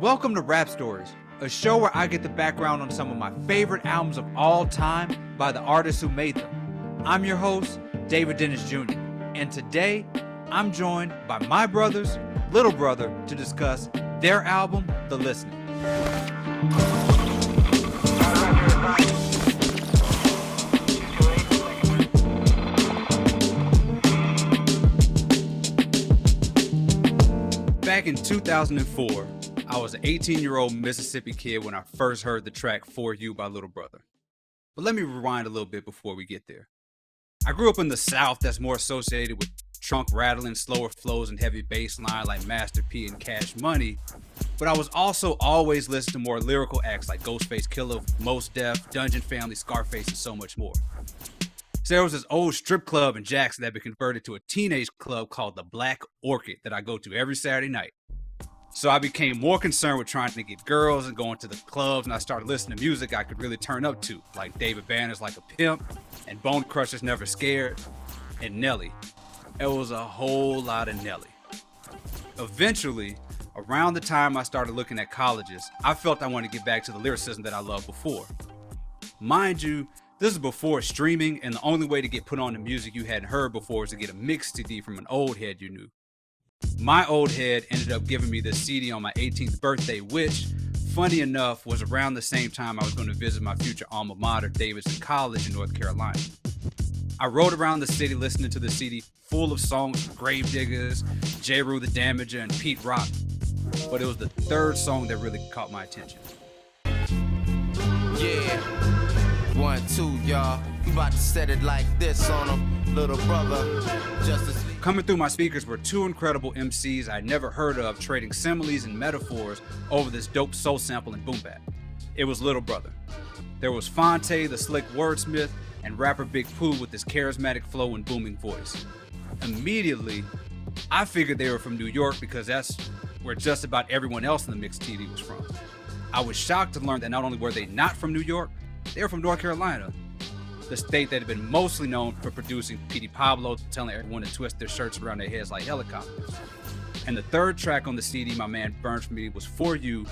Welcome to Rap Stories, a show where I get the background on some of my favorite albums of all time by the artists who made them. I'm your host, David Dennis Jr., and today I'm joined by my brother's little brother to discuss their album, The Listening. Back in 2004, I was an 18-year-old Mississippi kid when I first heard the track For You by Little Brother. But let me rewind a little bit before we get there. I grew up in the South that's more associated with trunk rattling, slower flows, and heavy bass line like Master P and Cash Money, but I was also always listening to more lyrical acts like Ghostface Killah, Mos Def, Dungeon Family, Scarface, and so much more. So there was this old strip club in Jackson that had been converted to a teenage club called the Black Orchid that I go to every Saturday night. So I became more concerned with trying to get girls and going to the clubs, and I started listening to music I could really turn up to, like David Banner's Like a Pimp, and Bone Crusher's Never Scared, and Nelly. It was a whole lot of Nelly. Eventually, around the time I started looking at colleges, I felt I wanted to get back to the lyricism that I loved before. Mind you, this is before streaming, and the only way to get put on the music you hadn't heard before was to get a mix CD from an old head you knew. My old head ended up giving me this CD on my 18th birthday, which, funny enough, was around the same time I was going to visit my future alma mater, Davidson College in North Carolina. I rode around the city listening to the CD full of songs from Gravediggers, J. Rue the Damager, and Pete Rock. But it was the third song that really caught my attention. Yeah, 1, 2, y'all. We about to set it like this on them, little brother. Justice. Coming through my speakers were two incredible MCs I'd never heard of trading similes and metaphors over this dope soul sample and boom bap. It was Little Brother. There was Phonte, the slick wordsmith, and rapper Big Pooh with his charismatic flow and booming voice. Immediately, I figured they were from New York because that's where just about everyone else in the mixed TD was from. I was shocked to learn that not only were they not from New York, they were from North Carolina, the state that had been mostly known for producing P.D. Pablo, telling everyone to twist their shirts around their heads like helicopters. And the third track on the CD my man burned for me was For You,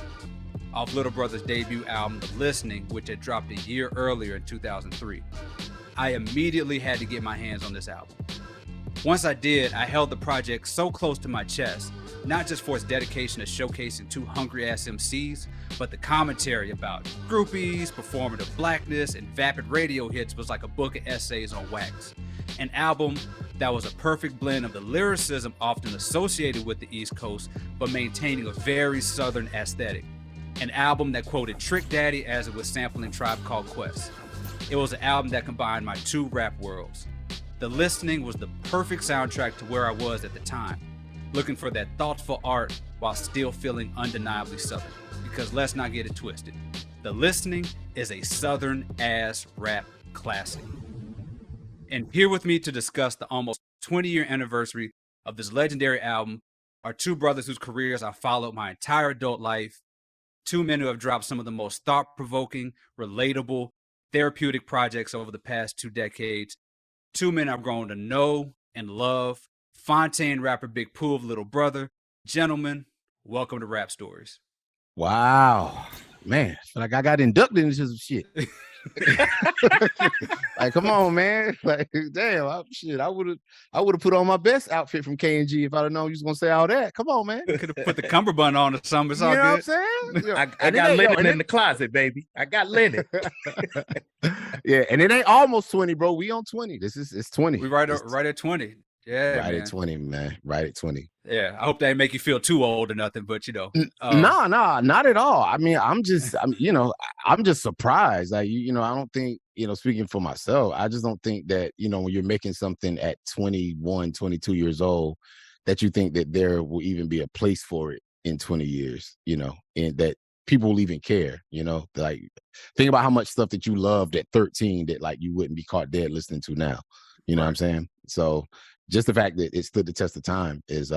off Little Brother's debut album, The Listening, which had dropped a year earlier in 2003. I immediately had to get my hands on this album. Once I did, I held the project so close to my chest, not just for its dedication to showcasing two hungry-ass MCs, but the commentary about groupies, performative blackness, and vapid radio hits was like a book of essays on wax. An album that was a perfect blend of the lyricism often associated with the East Coast, but maintaining a very Southern aesthetic. An album that quoted Trick Daddy as it was sampling Tribe Called Quest. It was an album that combined my two rap worlds. The Listening was the perfect soundtrack to where I was at the time, looking for that thoughtful art while still feeling undeniably Southern. Because let's not get it twisted. The Listening is a Southern-ass rap classic. And here with me to discuss the almost 20-year anniversary of this legendary album are two brothers whose careers I followed my entire adult life, two men who have dropped some of the most thought-provoking, relatable, therapeutic projects over the past 2 decades, two men I've grown to know and love, Phonte and rapper Big Pooh of Little Brother. Gentlemen, welcome to Rap Stories. Wow, man, I feel like I got inducted into some shit. Like, come on, man. Like, damn, I would have put on my best outfit from K&G if I'd have known you was gonna say all that. Come on, man. Could have put the cummerbund on or something. It's all You know good. what I'm saying? Yeah. I got linen in the closet, baby. I got linen. Yeah, and it ain't almost 20, bro. We on 20. It's 20. We right at 20. Yeah, right man. at 20, man. Right at 20. Yeah, I hope that didn't make you feel too old or nothing, but you know. Nah, not at all. I mean, I'm just surprised. Like, I don't think, speaking for myself, I just don't think that, when you're making something at 21, 22 years old, that you think that there will even be a place for it in 20 years, and that people will even care, like, think about how much stuff that you loved at 13 that like you wouldn't be caught dead listening to now. You know what I'm saying? So just the fact that it stood the test of time is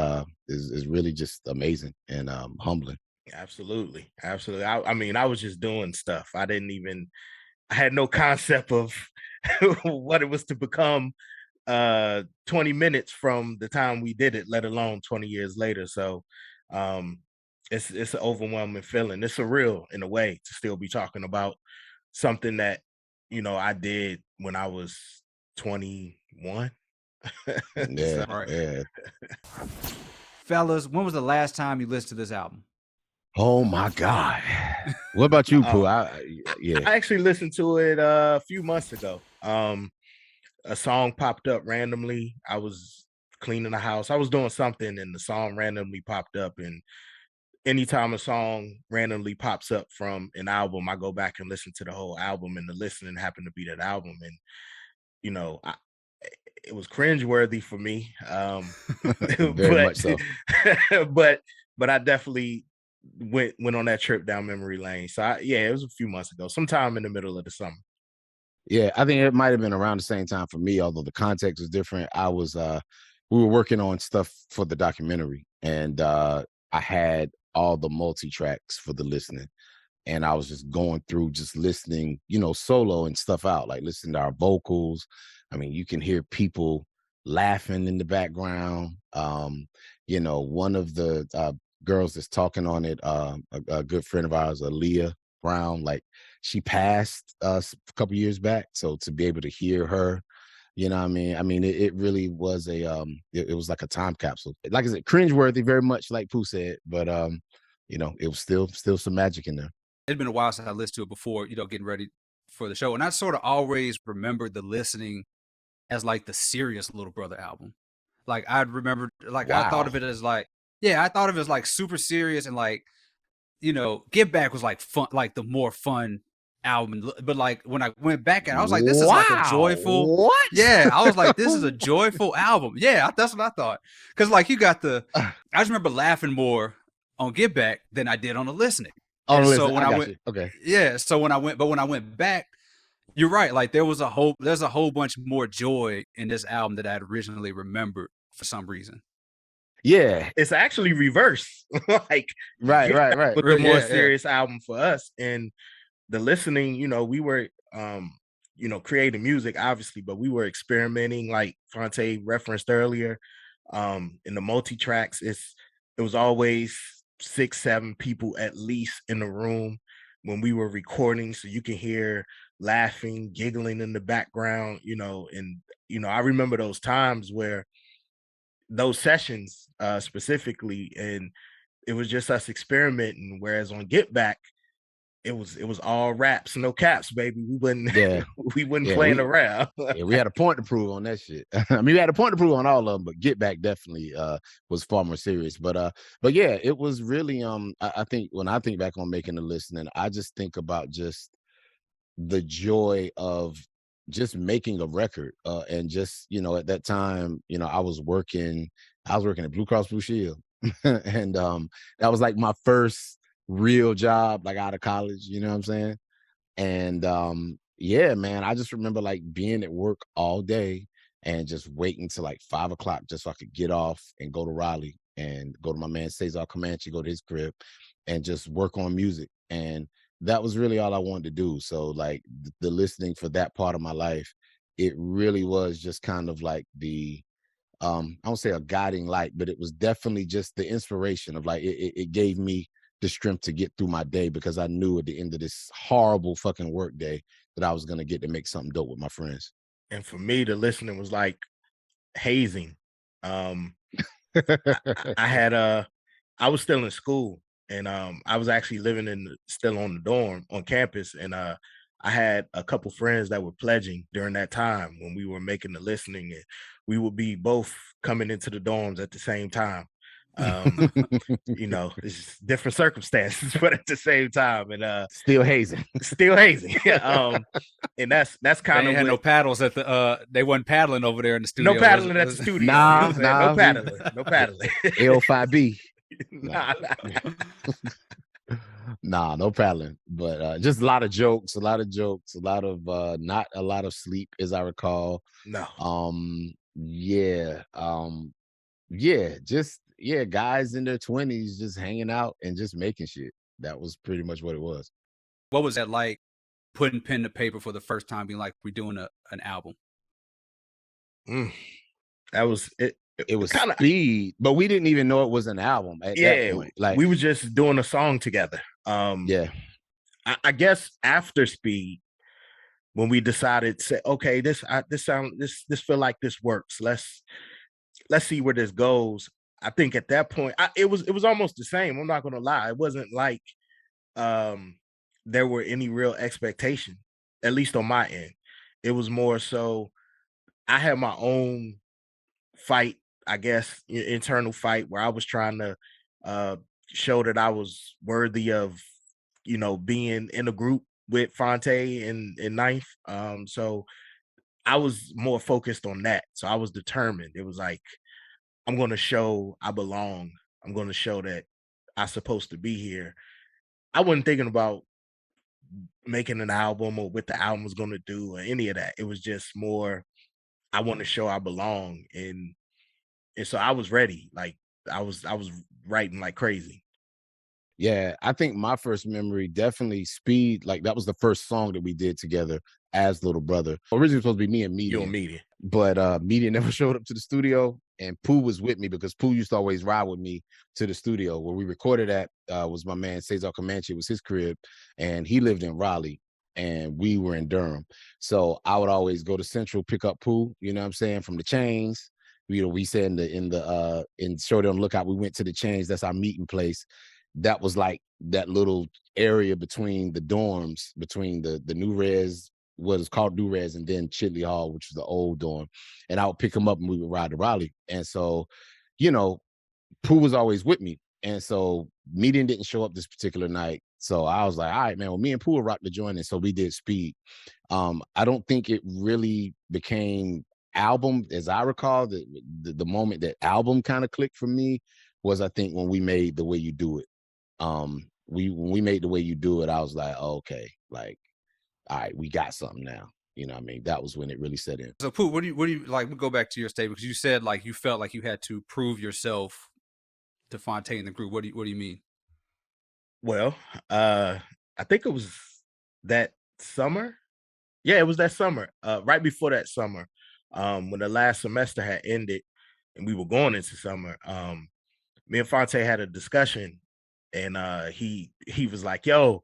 really just amazing and humbling. Absolutely. I mean, I was just doing stuff. I had no concept of what it was to become 20 minutes from the time we did it, let alone 20 years later. So it's an overwhelming feeling. It's surreal in a way to still be talking about something that, you know, I did when I was 21. Yeah, So, Right. yeah. Fellas, when was the last time you listened to this album? Oh my God. What about you, Pooh? Yeah. I actually listened to it a few months ago. A song popped up randomly. I was cleaning the house. I was doing something and the song randomly popped up. And anytime a song randomly pops up from an album, I go back and listen to the whole album, and the listening happened to be that album. And, you know, it was cringeworthy for me. Very much so. but I definitely went on that trip down memory lane. So it was a few months ago, sometime in the middle of the summer. Yeah, I think it might have been around the same time for me, although the context was different. We were working on stuff for the documentary, and I had all the multi-tracks for the listening. And I was just going through, just listening, you know, solo and stuff out, like listening to our vocals. I mean, you can hear people laughing in the background. You know, one of the girls that's talking on it, a good friend of ours, Aaliyah Brown, like she passed us a couple years back. So to be able to hear her, you know what I mean? It really was it was like a time capsule. Like I said, cringeworthy, very much like Pooh said, but you know, it was still some magic in there. It'd been a while since I listened to it before, you know, getting ready for the show. And I sort of always remembered the listening as like the serious Little Brother album. Like I'd remember, like I thought of it as like, I thought of it as like super serious, and like, you know, Get Back was like fun, like the more fun album. But like when I went back and I was like, this is like a joyful. What? Yeah, I was like, this is a joyful album. Yeah, that's what I thought. Because like you got I just remember laughing more on Get Back than I did on the listening. Oh, so when I went, okay, yeah. So when I went back, you're right. Like there's a whole bunch more joy in this album that I had originally remembered for some reason. Yeah, it's actually reverse. Like right. With the more serious album for us, and the listening, you know, we were you know, creating music obviously, but we were experimenting, like Phonte referenced earlier. In the multi-tracks, it was always 6-7 people at least in the room when we were recording, so you can hear laughing, giggling in the background, you know. And you know, I remember those times where those sessions specifically, and it was just us experimenting, whereas on Get Back it was all raps, no caps, baby. We wouldn't playing around. Yeah, we had a point to prove on that shit. I mean, we had a point to prove on all of them, but Get Back definitely was far more serious. But yeah, it was really I think when I think back on making the list, and I just think about just the joy of just making a record, and just, you know, at that time, you know, I was working at Blue Cross Blue Shield, and that was like my first real job, like out of college, you know what I'm saying? And yeah, man, I just remember like being at work all day and just waiting till like 5 o'clock just so I could get off and go to Raleigh and go to my man Cesar Comanche, go to his crib and just work on music. And that was really all I wanted to do. So like the listening for that part of my life, it really was just kind of like the I don't say a guiding light, but it was definitely just the inspiration of like it gave me the strength to get through my day, because I knew at the end of this horrible fucking work day that I was gonna get to make something dope with my friends. And for me, the listening was like hazing. I was still in school, and I was actually living still on the dorm on campus, and I had a couple friends that were pledging during that time when we were making the listening, and we would be both coming into the dorms at the same time. You know, it's different circumstances, but at the same time, and still hazing. And that's kind of had no paddles at the they wasn't paddling over there in the studio. No paddling at the studio. Nah, no paddling. L5B. Nah, no paddling. But just a lot of jokes, a lot of not a lot of sleep, as I recall. No. Guys in their 20s just hanging out and just making shit. That was pretty much what it was. What was that like, putting pen to paper for the first time, being like, we're doing an album? That was it. It was kind of Speed, but we didn't even know it was an album at that point. Like we were just doing a song together. Yeah. I guess after Speed, when we decided to say, okay, this feel like this works. Let's see where this goes. I think at that point, it was almost the same. I'm not gonna lie. It wasn't like there were any real expectation, at least on my end. It was more so I had my own fight, I guess, internal fight where I was trying to show that I was worthy of, being in a group with Phonte in ninth. So I was more focused on that. So I was determined. It was like, I'm going to show I belong. I'm going to show that I'm supposed to be here. I wasn't thinking about making an album or what the album was going to do or any of that. It was just more, I want to show I belong. And so I was ready. Like I was writing like crazy. Yeah, I think my first memory definitely Speed. Like that was the first song that we did together as Little Brother. Originally supposed to be me and Median. You and Median. But Median never showed up to the studio, and Pooh was with me because Pooh used to always ride with me to the studio. Where we recorded at was my man Cesar Comanche. It was his crib, and he lived in Raleigh, and we were in Durham. So I would always go to Central, pick up Pooh, you know what I'm saying, from the Chains. We said in Shorty on the Lookout, we went to the Chains. That's our meeting place. That was like that little area between the dorms, between the New Res, what is called New Res, and then Chitley Hall, which was the old dorm. And I would pick him up and we would ride to Raleigh. And so, Pooh was always with me. And so Median didn't show up this particular night. So I was like, all right, man, well, me and Pooh will rock the joint. And so we did Speed. I don't think it really became album, as I recall. The moment that album kind of clicked for me was, I think, when we made The Way You Do It. When we made The Way You Do It, I was like, oh, okay, like, all right, we got something now. You know what I mean? That was when it really set in. So Pooh, what do you like? We'll go back to your statement because you said like you felt like you had to prove yourself to Phonte in the group. What do you mean? Well, I think it was that summer. Yeah, it was that summer. Right before that summer, when the last semester had ended and we were going into summer. Me and Phonte had a discussion, and he was like, yo,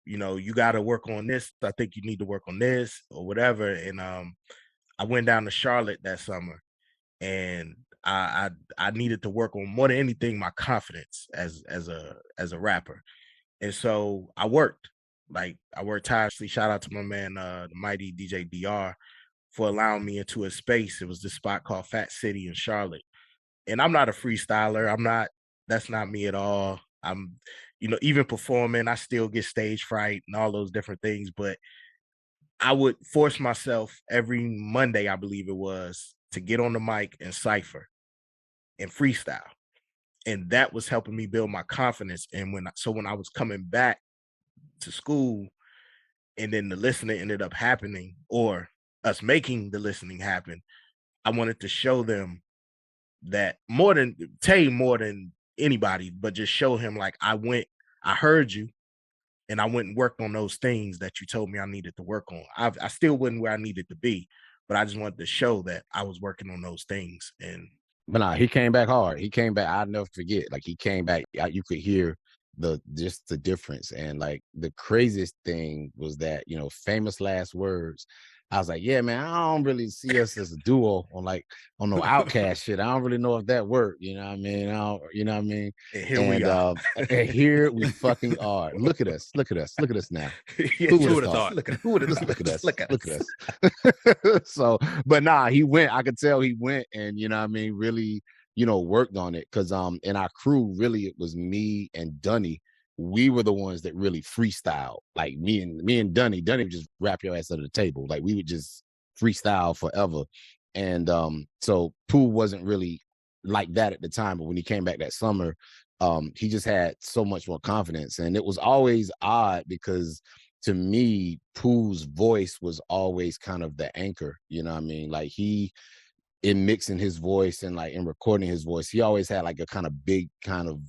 you got to work on this. I think you need to work on this or whatever. And I went down to Charlotte that summer, and I needed to work on, more than anything, my confidence as a rapper. And so I worked tirelessly. Shout out to my man, the mighty DJ DR, for allowing me into a space. It was this spot called Fat City in Charlotte. And I'm not a freestyler. That's not me at all. I'm, even performing, I still get stage fright and all those different things. But I would force myself every Monday, I believe it was, to get on the mic and cypher and freestyle. And that was helping me build my confidence. And when I was coming back to school, and then the listening ended up happening, or us making the listening happen, I wanted to show them that more than anybody, but just show him like, I heard you, and I went and worked on those things that you told me I needed to work on. I still wasn't where I needed to be, but I just wanted to show that I was working on those things. But nah, he came back hard. He came back. I'll never forget. Like, he came back. You could hear just the difference. And like the craziest thing was that, famous last words. I was like, yeah, man, I don't really see us as a duo on no Outcast shit. I don't really know if that worked. You know what I mean? And here we are. And here we fucking are. Look at us. Look at us. Look at us now. Who would have thought? Look at us. Look at us. So, but nah, he went. I could tell he went, and really, worked on it. Cause in our crew, really, it was me and Dunny. We were the ones that really freestyle. Like me and Dunny would just rap your ass under the table. Like we would just freestyle forever. And so Pooh wasn't really like that at the time, but when he came back that summer, he just had so much more confidence. And it was always odd because to me, Pooh's voice was always kind of the anchor. You know what I mean? Like in mixing his voice and like in recording his voice, he always had like a kind of big kind of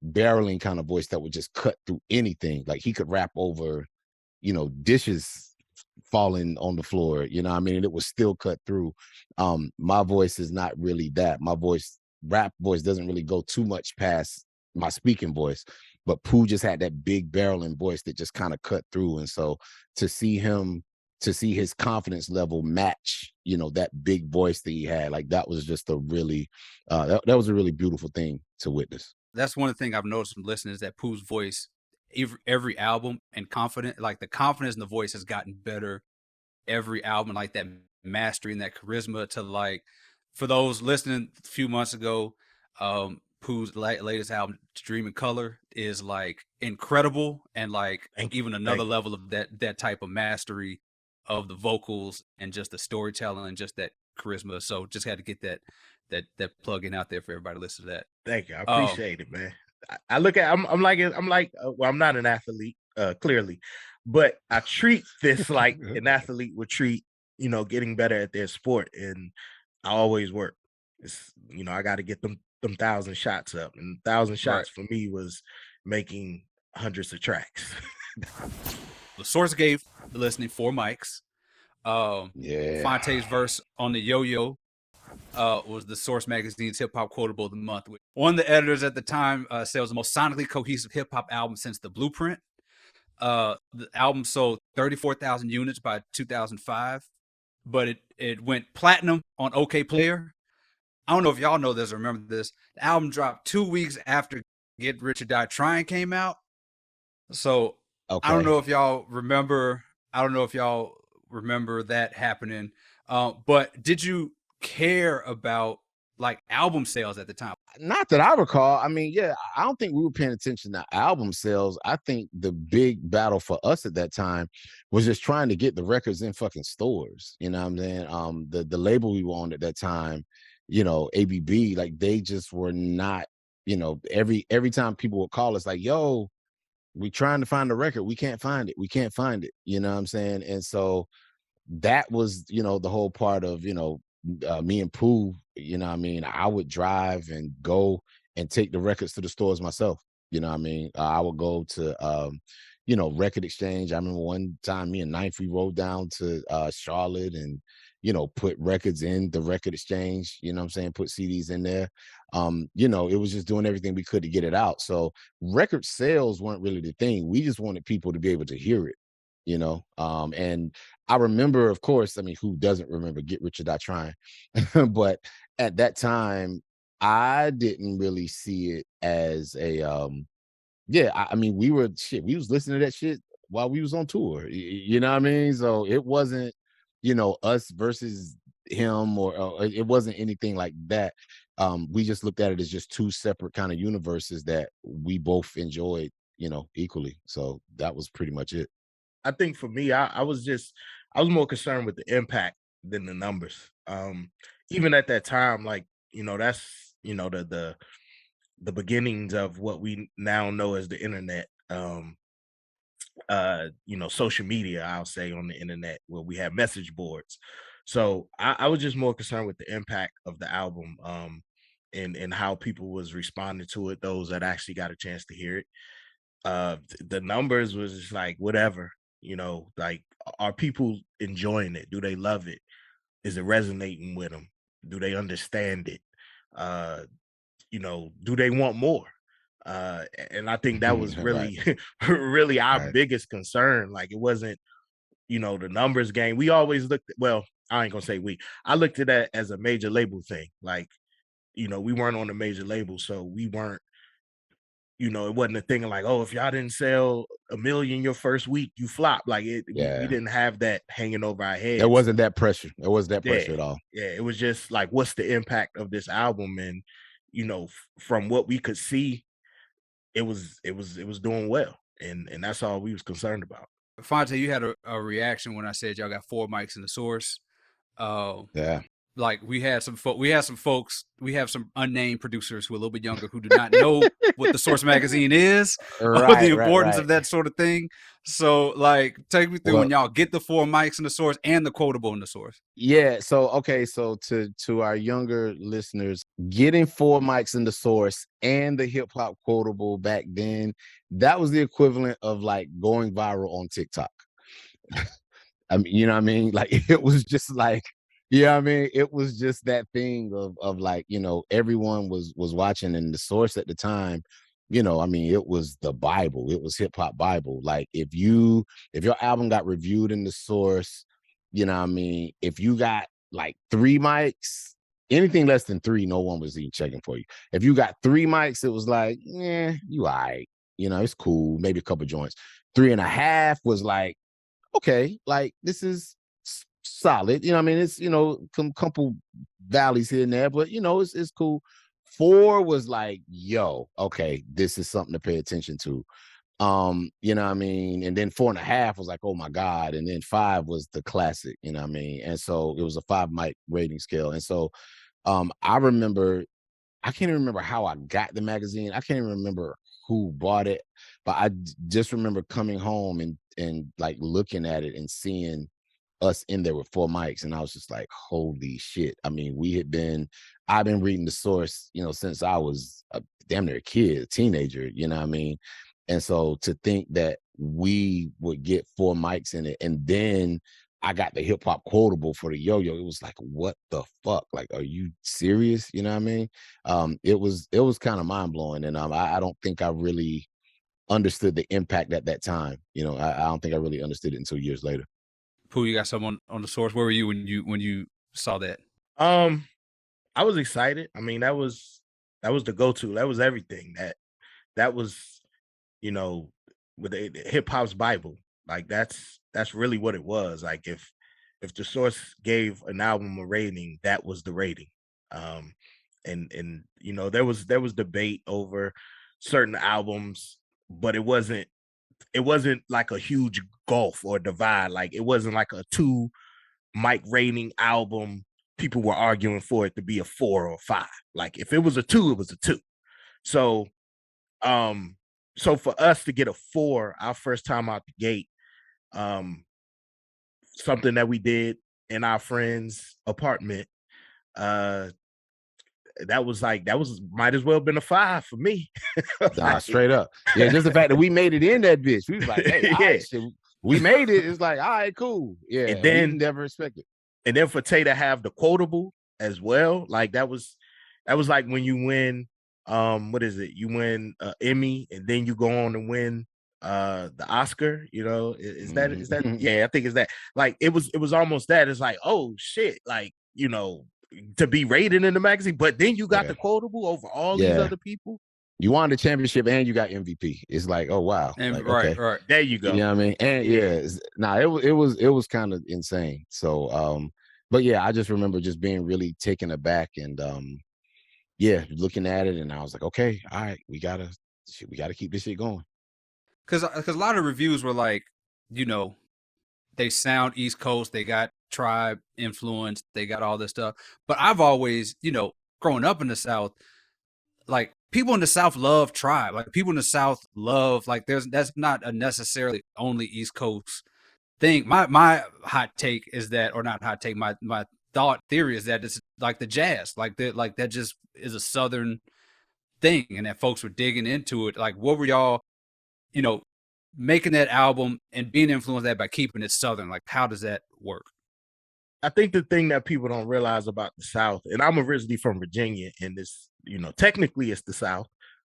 barreling kind of voice that would just cut through anything. Like he could rap over, dishes falling on the floor, you know what I mean? And it was still cut through. My voice is not really that. My rap voice doesn't really go too much past my speaking voice, but Pooh just had that big barreling voice that just kind of cut through. And so to see his confidence level match, you know, that big voice that he had, like that was just a really, that was a really beautiful thing to witness. That's one thing I've noticed from listening is that Pooh's voice, every album and the confidence in the voice has gotten better every album, like that mastery and that charisma to like, for those listening a few months ago, Pooh's latest album, Dream in Color, is like incredible and like even another level of that type of mastery of the vocals and just the storytelling and just that charisma. So just had to get that plug-in out there for everybody to listen to that. Thank you. I appreciate it, man. I look at I'm like well, I'm not an athlete, clearly, but I treat this like an athlete would treat, you know, getting better at their sport, and I always work. It's, you know, I got to get them 1,000 shots up, and 1,000 shots for me was making hundreds of tracks. The Source gave the listening 4 mics. Phonte's verse on the Yoyo was the Source magazine's hip hop quotable of the month. One of the editors at the time said it was the most sonically cohesive hip hop album since The Blueprint. The album sold 34,000 units by 2005, but it went platinum on OK Player. I don't know if y'all know this or remember this. The album dropped 2 weeks after Get Rich or Die Trying came out. So I don't know if y'all remember. I don't know if y'all remember that happening. But did you care about like album sales at the time? Not that I recall. I mean, yeah, I don't think we were paying attention to album sales. I think the big battle for us at that time was just trying to get the records in fucking stores. You know what I'm saying? The label we were on at that time, you know, ABB, like they just were not, you know, every time people would call us like, yo, we trying to find the record. We can't find it. We can't find it. You know what I'm saying? And so that was, you know, the whole part of, you know, me and Pooh, you know what I mean? I would drive and go and take the records to the stores myself. You know what I mean? I would go to, you know, Record Exchange. I remember one time me and Ninth, we rode down to Charlotte and, you know, put records in the Record Exchange, you know what I'm saying? Put CDs in there. You know, it was just doing everything we could to get it out. So record sales weren't really the thing. We just wanted people to be able to hear it, you know? And I remember, of course, I mean, who doesn't remember Get Rich or Die Trying? But at that time, I didn't really see it as a, I mean, we was listening to that shit while we was on tour, you know what I mean? So it wasn't, you know, us versus him or it wasn't anything like that. We just looked at it as just two separate kind of universes that we both enjoyed, you know, equally. So that was pretty much it. I think for me, I was more concerned with the impact than the numbers. Even at that time, like, you know, that's, you know, the beginnings of what we now know as the internet. You know, social media, I'll say, on the internet, where we have message boards. So I was just more concerned with the impact of the album, and how people was responding to it, those that actually got a chance to hear it. The numbers was just like, whatever, you know, like, are people enjoying it? Do they love it? Is it resonating with them? Do they understand it? You know, do they want more? And I think that was really, really our biggest concern. Like, it wasn't, you know, the numbers game. We always looked, well, I ain't gonna say I looked at that as a major label thing. Like, you know, we weren't on a major label, so we weren't, you know, it wasn't a thing of like, oh, if y'all didn't sell 1 million your first week, you flop. Like, we didn't have that hanging over our heads. There wasn't that pressure. There wasn't that pressure at all. Yeah, it was just like, what's the impact of this album? And, you know, from what we could see, it was doing well, and that's all we was concerned about. Phonte, you had a reaction when I said y'all got 4 mics in the Source. Yeah. Like, we have some unnamed producers who are a little bit younger who do not know what the Source magazine is, or the importance of that sort of thing. So, like, take me through when y'all get the 4 mics in the Source and the quotable in the Source. Yeah. So, okay. So to our younger listeners, getting 4 mics in the Source and the hip hop quotable back then, that was the equivalent of like going viral on TikTok. I mean, you know what I mean? Like it was just like, yeah, I mean, it was just that thing of like, you know, everyone was watching, and the source at the time, you know, I mean, it was the Bible. It was hip hop Bible. Like if your album got reviewed in the source, you know what I mean, if you got like 3 mics, anything less than 3, no one was even checking for you. If you got 3 mics, it was like, yeah, you all right. You know, it's cool. Maybe a couple joints. 3.5 was like, okay, like this is solid. You know, I mean, it's, you know, some couple valleys here and there, but you know, it's cool. 4 was like, yo, okay, this is something to pay attention to. You know what I mean? And then 4.5 was like, oh my God. And then 5 was the classic, you know what I mean? And so it was a 5 mic rating scale. And so I remember, I can't even remember how I got the magazine. I can't even remember who bought it, but I just remember coming home and like looking at it and seeing us in there with 4 mics, and I was just like, holy shit. I mean, I've been reading the source, you know, since I was damn near a kid, a teenager, you know what I mean? And so to think that we would get 4 mics in it, and then I got the hip hop quotable for the Yo-Yo, it was like, what the fuck? Like, are you serious? You know what I mean? It was kind of mind blowing, and I don't think I really understood the impact at that time. You know, I don't think I really understood it until years later. Pooh, you got something on the source? Where were you when you saw that? I was excited. I mean, that was the go-to. That was everything. That was, you know, with the hip hop's Bible. Like that's really what it was. Like if the source gave an album a rating, that was the rating. And you know, there was debate over certain albums, but it wasn't like a huge gulf or divide. Like it wasn't like a 2 mic rating album. People were arguing for it to be a 4 or 5. Like if it was a 2, it was a 2. So so for us to get a 4 our first time out the gate, something that we did in our friend's apartment, that was might as well been a 5 for me. Nah, straight up. Yeah, just the fact that we made it in that bitch. We was like, hey, all right, shit, we made it. It's like, all right, cool. Yeah. And then never expected. And then for Tay to have the quotable as well, like that was like when you win, what is it? You win Emmy, and then you go on to win the Oscar. You know, is that yeah, I think it's that. Like it was almost that. It's like, oh shit, like, you know, to be rated in the magazine, but then you got the quotable over all these other people. You won the championship and you got MVP. It's like, oh wow. And like, right. There you go. You know what I mean? And it was kind of insane. So but yeah, I just remember just being really taken aback and looking at it, and I was like, okay, all right, we gotta keep this shit going. Because a lot of reviews were like, you know, they sound East Coast, they got tribe influence, they got all this stuff. But I've always, you know, growing up in the South, like people in the South love tribe. Like people in the South love, like that's not a necessarily only East Coast thing. My hot take is that, or not hot take, my thought theory is that it's like the jazz, like that just is a Southern thing, and that folks were digging into it. Like what were y'all, you know, making that album and being influenced that by keeping it Southern? Like how does that work? I think the thing that people don't realize about the South, and I'm originally from Virginia, and this, you know, technically it's the South,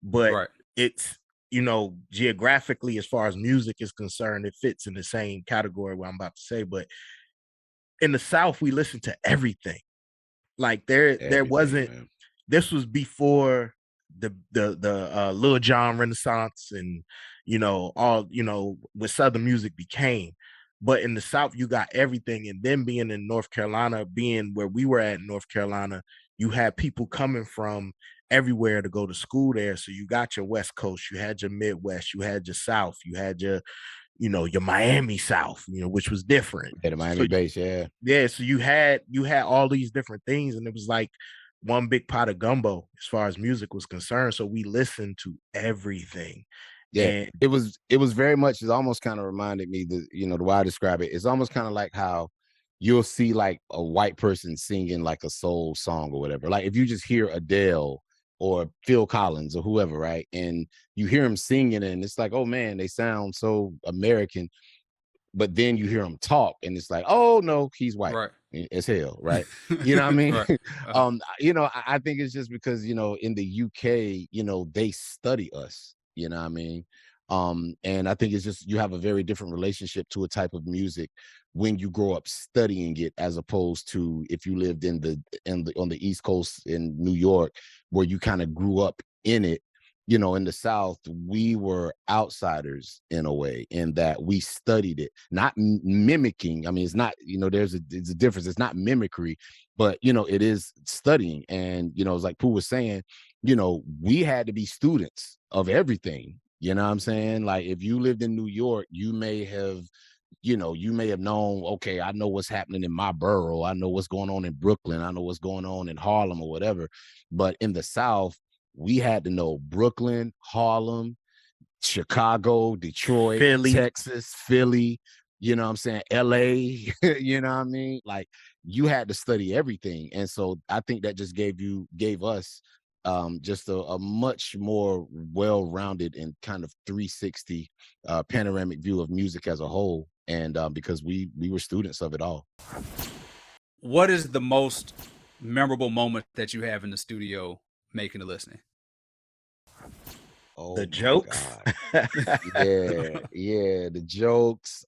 but it's, you know, geographically, as far as music is concerned, it fits in the same category what I'm about to say. But in the South, we listen to everything. Like there wasn't, man. This was before the Lil Jon Renaissance and, you know, all, you know, what Southern music became. But in the South, you got everything. And then being in North Carolina, being where we were at in North Carolina, you had people coming from everywhere to go to school there. So you got your West Coast, you had your Midwest, you had your South, you had your, you know, your Miami South, you know, which was different. Yeah, the Miami base, yeah. Yeah, so you had all these different things, and it was like one big pot of gumbo as far as music was concerned. So we listened to everything. Yeah, and it was very much, it almost kind of reminded me that, you know, the way I describe it, it's almost kind of like how you'll see like a white person singing like a soul song or whatever. Like if you just hear Adele or Phil Collins or whoever, right? And you hear him singing and it's like, oh man, they sound so American. but then you hear him talk and it's like, oh no, he's white. Right. As hell, right? You know what I mean? Right. You know, I think it's just because, you know, in the UK, you know, they study us, you know what I mean? And I think it's just you have a very different relationship to a type of music when you grow up studying it, as opposed to if you lived on the East Coast in New York, where you kind of grew up in it. You know, in the South, we were outsiders in a way, in that we studied it, not mimicking. I mean, it's not, you know, there's a difference. It's not mimicry, but, you know, it is studying. And, you know, it's like Pooh was saying, you know, we had to be students of everything. You know what I'm saying? Like, if you lived in New York, you may have known, okay, I know what's happening in my borough. I know what's going on in Brooklyn. I know what's going on in Harlem or whatever. But in the South, we had to know Brooklyn, Harlem, Chicago, Detroit, Philly. Texas, Philly, you know what I'm saying, LA, you know what I mean? Like, you had to study everything. And so I think that just gave us just a much more well-rounded and kind of 360 panoramic view of music as a whole. And because we were students of it all. What is the most memorable moment that you have in the studio making and listening? Oh, the jokes. Yeah, the jokes.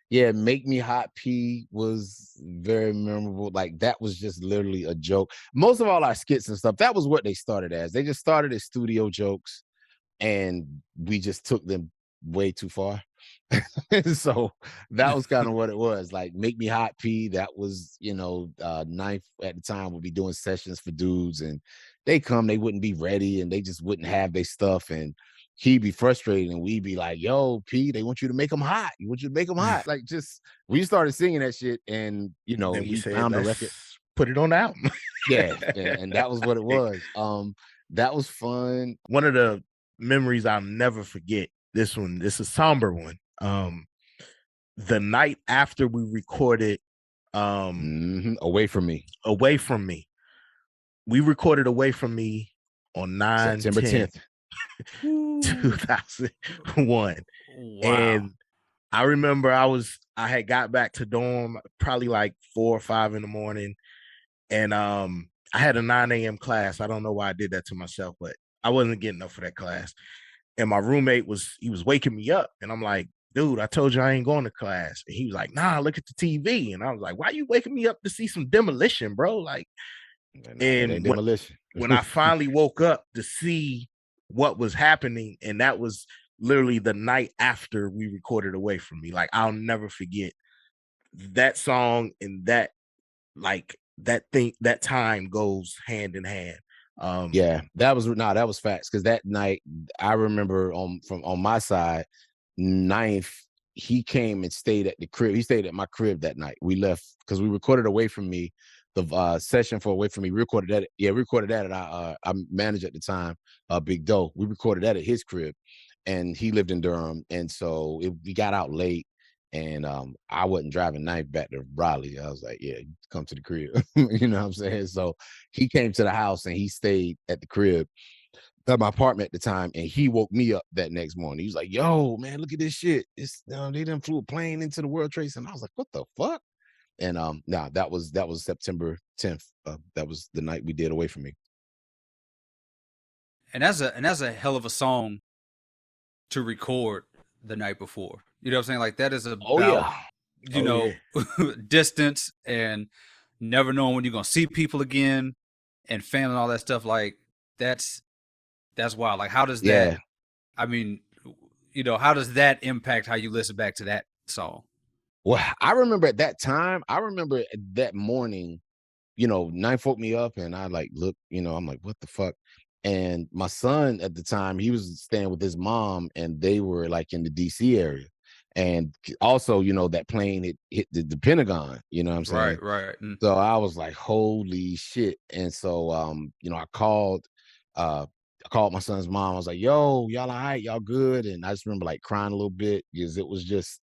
Yeah, Make Me Hot P was very memorable. Like, that was just literally a joke. Most of all our skits and stuff, that was what they started as. They just started as studio jokes, and we just took them way too far. So that was kind of what it was. Like, Make Me Hot P, that was, you know, Ninth at the time would be doing sessions for dudes, and they wouldn't be ready, and they just wouldn't have their stuff, and he'd be frustrated, and we'd be like, yo, P, they want you to make them hot. You want you to make them hot. Like, just, we started singing that shit, and, you know, he found the record. Put it on the album. Yeah, and that was what it was. That was fun. One of the memories I'll never forget, this is a somber one. The night after we recorded Away From Me. We recorded Away From Me on September 10th. 2001. Wow. And I remember I had got back to dorm probably like 4 or 5 in the morning, and I had a 9 a.m. class. I don't know why I did that to myself, but I wasn't getting up for that class. And my roommate was waking me up, and I'm like, dude, I told you I ain't going to class. And he was like, nah, look at the TV. And I was like, why are you waking me up to see some Demolition, bro? Like, and Demolition. when I finally woke up to see what was happening, and that was literally the night after we recorded Away From Me. Like, I'll never forget that song, and that, like, that time goes hand in hand. Yeah, that was facts. Because that night, I remember on my side, Ninth, he came and stayed at the crib. He stayed at my crib that night. We left because we recorded Away From Me. The session for Away From Me, we recorded that. Yeah, we recorded that at our manager at the time, Big Doe. We recorded that at his crib, and he lived in Durham. And so we got out late, and I wasn't driving Ninth back to Raleigh. I was like, yeah, come to the crib. You know what I'm saying? So he came to the house, and he stayed at the crib at my apartment at the time, and he woke me up that next morning. He was like, yo, man, look at this shit. It's they done flew a plane into the World Trade Center. I was like, what the fuck? And that was September 10th. That was the night we did Away From Me. And that's a hell of a song to record the night before. You know what I'm saying? Like, that is about, distance and never knowing when you're gonna see people again, and family and all that stuff. Like, that's wild. Like, how does that? I mean, you know, how does that impact how you listen back to that song? Well, I remember at that time, that morning, you know, Ninth woke me up, and I like, look, you know, I'm like, what the fuck? And my son at the time, he was staying with his mom, and they were like in the DC area. And also, you know, that plane hit the Pentagon, you know what I'm saying? Right. So I was like, holy shit. And so, you know, I called my son's mom. I was like, yo, y'all all right? Y'all good? And I just remember like crying a little bit, because it was just,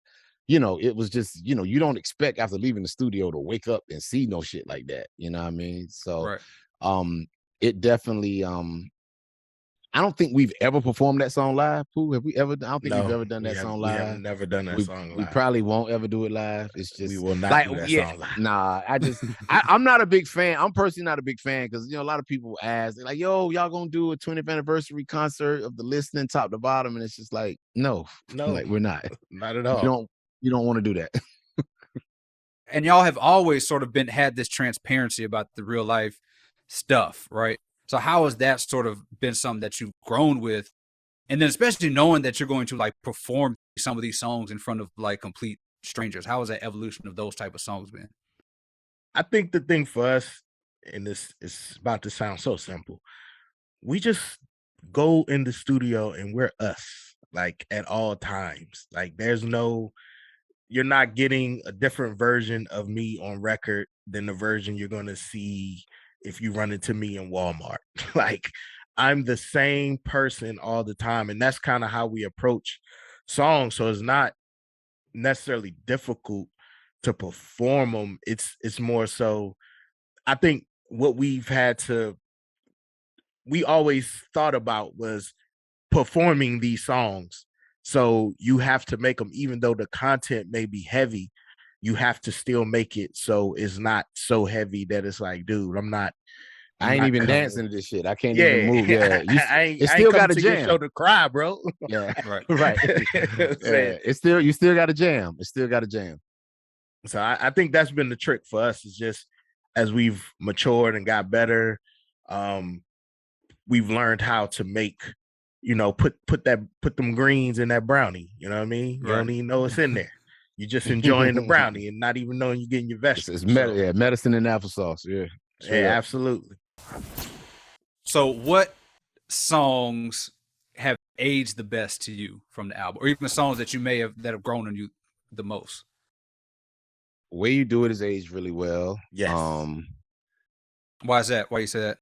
you know, you don't expect after leaving the studio to wake up and see no shit like that. You know what I mean? So, right. It definitely, I don't think we've ever performed that song live. Pooh, have we ever? I don't think we've ever done that song live. We have never done that song live. We probably won't ever do it live. It's just we will not do that song live. Nah, I'm not a big fan. I'm personally not a big fan because a lot of people ask, they're like, "Yo, y'all gonna do a 20th anniversary concert of the listening top to bottom?" And it's just like, no, like we're not. Not at all. You don't want to do that. And y'all have always sort of had this transparency about the real life stuff, right? So how has that sort of been something that you've grown with? And then especially knowing that you're going to like perform some of these songs in front of like complete strangers. How has that evolution of those type of songs been? I think the thing for us, and this is about to sound so simple, we just go in the studio and we're us, like at all times. Like you're not getting a different version of me on record than the version you're going to see if you run into me in Walmart. Like I'm the same person all the time. And that's kind of how we approach songs. So it's not necessarily difficult to perform them. It's more so, I think what we always thought about was performing these songs. So you have to make them, even though the content may be heavy, you have to still make it so it's not so heavy that it's like, dude, I ain't even dancing to this shit. I can't even move. Yeah, you still got to jam. Show to cry, bro. Yeah, right. You still got to jam. It still got to jam. So I think that's been the trick for us. Is just as we've matured and got better, we've learned how to make, put them greens in that brownie. You know what I mean? You don't even know it's in there. You're just enjoying the brownie and not even knowing you're getting your vegetables. It's medicine and applesauce. Yeah. Yeah, absolutely. So what songs have aged the best to you from the album, or even the songs that you that have grown on you the most? The Way You Do It is aged really well. Yes. Why is that? Why you say that?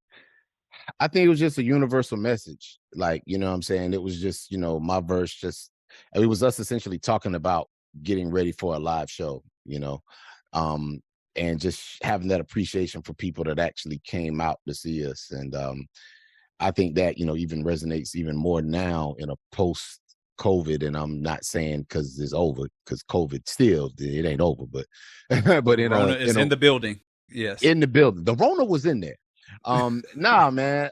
I think it was just a universal message. Like, what I'm saying? It was just, my verse it was us essentially talking about getting ready for a live show, and just having that appreciation for people that actually came out to see us. And I think that, even resonates even more now in a post-COVID, and I'm not saying because it's over, because COVID still, it ain't over, but Rona is in the building. Yes. In the building. The Rona was in there. Nah, man.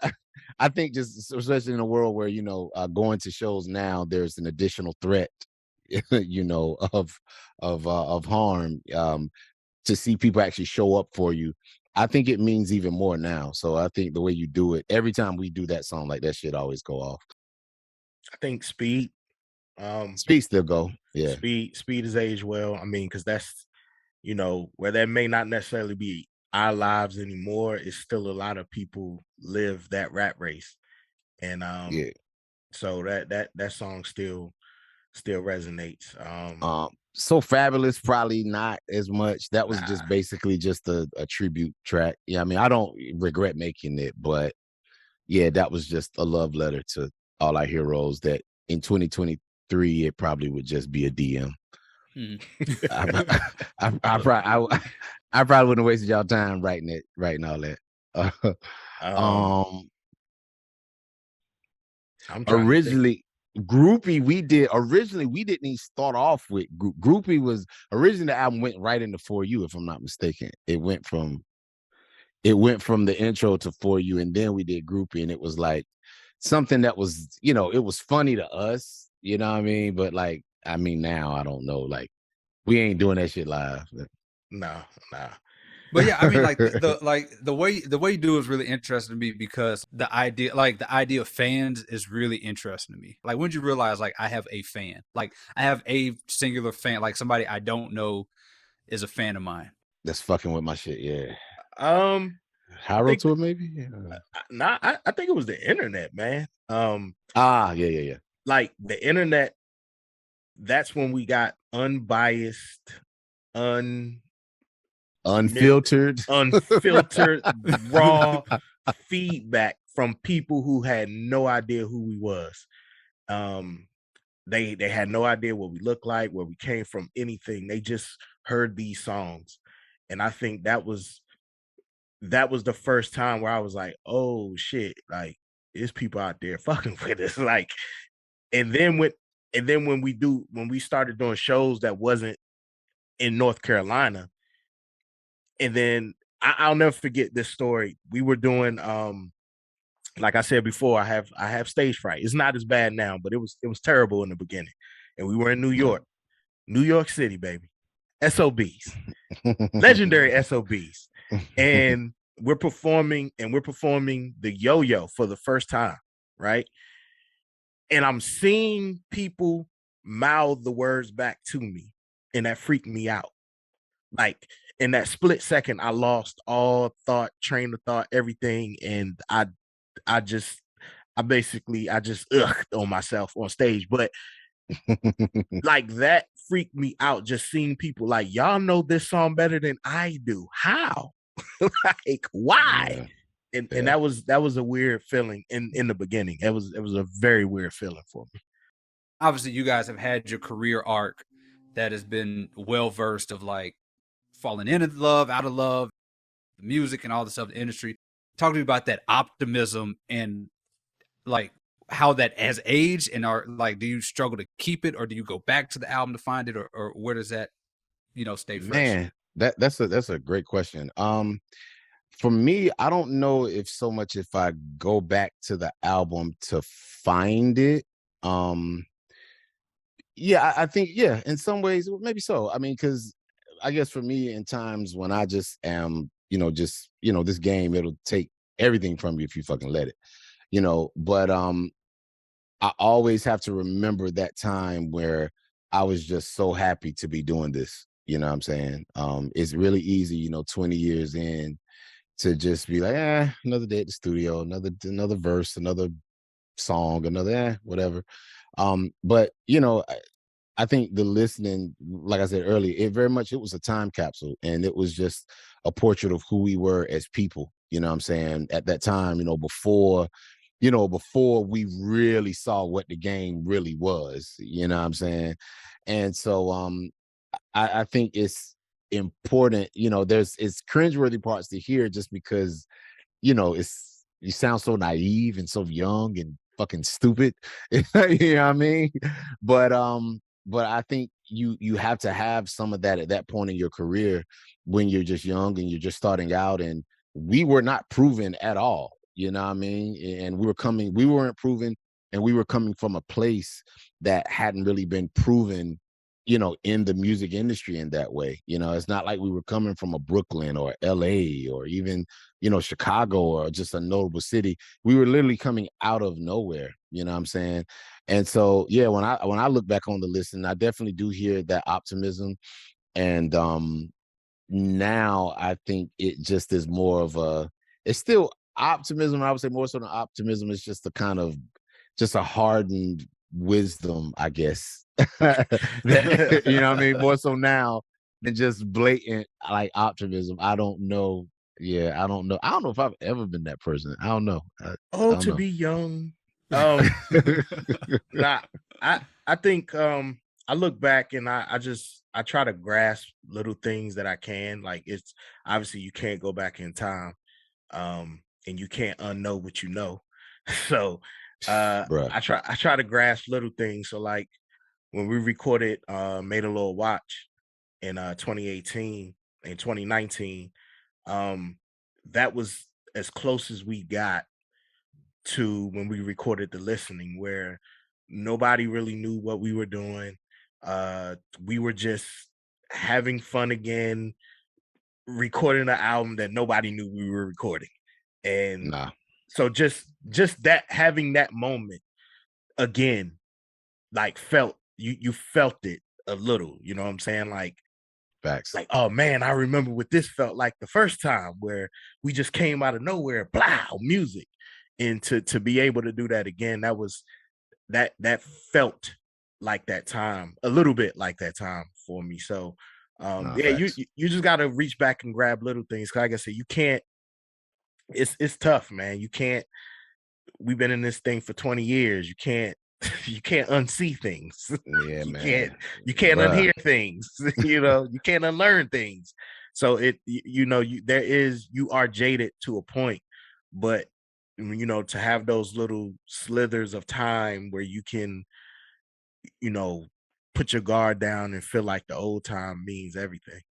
I think just especially in a world where, going to shows now, there's an additional threat, of harm, to see people actually show up for you. I think it means even more now. So I think The Way You Do It, every time we do that song, like that shit always go off. I think Speed. Speed still go. Yeah. Speed is aged well. I mean, because that's, where that may not necessarily be our lives anymore, it's still a lot of people live that rat race. And so that song still resonates. So Fabulous, probably not as much. That was just basically just a tribute track. Yeah, I mean, I don't regret making it, but yeah, that was just a love letter to all our heroes that in 2023, it probably would just be a DM. I probably wouldn't have wasted y'all time writing all that. Originally, Groupie, we didn't even start off with Groupie. Was originally, the album went right into For You, if I'm not mistaken. It went from the intro to For You, and then we did Groupie, and it was like something that was, it was funny to us, you know what I mean? But like, I mean, now I don't know, like, we ain't doing that shit live. No. But yeah, I mean, like the way you do is really interesting to me, because the idea of fans is really interesting to me. Like, when did you realize, like, I have a fan? Like, I have a singular fan, like somebody I don't know is a fan of mine. That's fucking with my shit, yeah. Harold Tour, maybe? Yeah. I think it was the internet, man. Yeah. Like, the internet, that's when we got unbiased, unfiltered raw feedback from people who had no idea who we was. They had no idea what we looked like, where we came from, anything. They just heard these songs, and I think that was the first time where I was like, oh shit, like, there's people out there fucking with us. Like, and then when we started doing shows that wasn't in North Carolina, and then I'll never forget this story. We were doing like I said before, I have stage fright. It's not as bad now, but it was terrible in the beginning. And we were in New York City, baby. SOBs. Legendary SOBs. And we're performing the Yoyo for the first time, right? And I'm seeing people mouth the words back to me, and that freaked me out. Like, in that split second, I lost all thought, train of thought, everything, and I just on myself on stage. But like, that freaked me out, just seeing people like, y'all know this song better than I do. How? Like, why? Yeah. And that was a weird feeling in the beginning. It was a very weird feeling for me. Obviously, you guys have had your career arc that has been well versed of like falling into love, out of love, the music and all the stuff, the industry. Talk to me about that optimism and like how that has aged, and are like, do you struggle to keep it, or do you go back to the album to find it, or where does that, stay fresh? Man, that's a great question. For me, I don't know if so much if I go back to the album to find it. Yeah, I think, yeah, in some ways, maybe so. I mean, because I guess for me, in times when I just am, this game, it'll take everything from you if you fucking let it, but I always have to remember that time where I was just so happy to be doing this. You know what I'm saying? It's really easy, 20 years in, to just be like, another day at the studio, another verse, another song, another whatever. But I think the listening, like I said earlier, it was a time capsule, and it was just a portrait of who we were as people. You know what I'm saying? At that time, before we really saw what the game really was. You know what I'm saying? And so I think it's important, it's cringeworthy parts to hear, just because, you sound so naive and so young and fucking stupid. You know what I mean? But I think you have to have some of that at that point in your career, when you're just young and you're just starting out. And we were not proven at all, you know what I mean? And we weren't proven, and we were coming from a place that hadn't really been proven, in the music industry in that way. It's not like we were coming from a Brooklyn or LA or even, Chicago or just a notable city. We were literally coming out of nowhere, you know what I'm saying? And so, yeah, when I look back on the listen, I definitely do hear that optimism. And now I think it just is more of it's still optimism. I would say more so than optimism. It's just a hardened wisdom, I guess. That, you know what I mean? More so now than just blatant like optimism. I don't know. Yeah, I don't know. I don't know if I've ever been that person. I don't know. Be young. Nah, I think I look back and I try to grasp little things that I can. Like, it's obviously you can't go back in time, and you can't unknow what you know. So I try to grasp little things. So like when we recorded Made a Little Watch in 2018 and 2019, that was as close as we got to when we recorded The Listening, where nobody really knew what we were doing. We were just having fun again, recording an album that nobody knew we were recording. And so just that, having that moment again, like you felt it a little, you know what I'm saying? Like, facts. Like, oh man, I remember what this felt like the first time, where we just came out of nowhere, blow, music. And to be able to do that again, that felt like that time, a little bit like that time for me. So you just gotta reach back and grab little things. Cause like I said, you can't, it's tough, man. You can't, we've been in this thing for 20 years. You can't unsee things. Yeah, you can't unhear things. You can't unlearn things. So you are jaded to a point, but you know, to have those little slithers of time where you can, you know, put your guard down and feel like the old time means everything.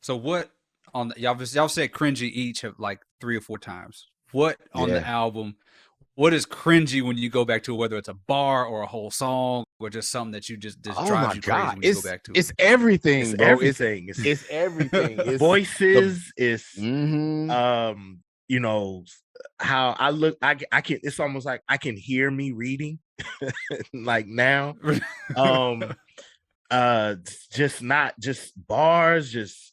So what on y'all said cringy each of like 3 or 4 times. What on the album? What is cringy when you go back to it, whether it's a bar or a whole song or just something that you just drives you crazy when you go back to it? It's everything, bro. Everything. It's everything. It's voices. It's you know, how I look. I can. It's almost like I can hear me reading, like now. Just not just bars. Just,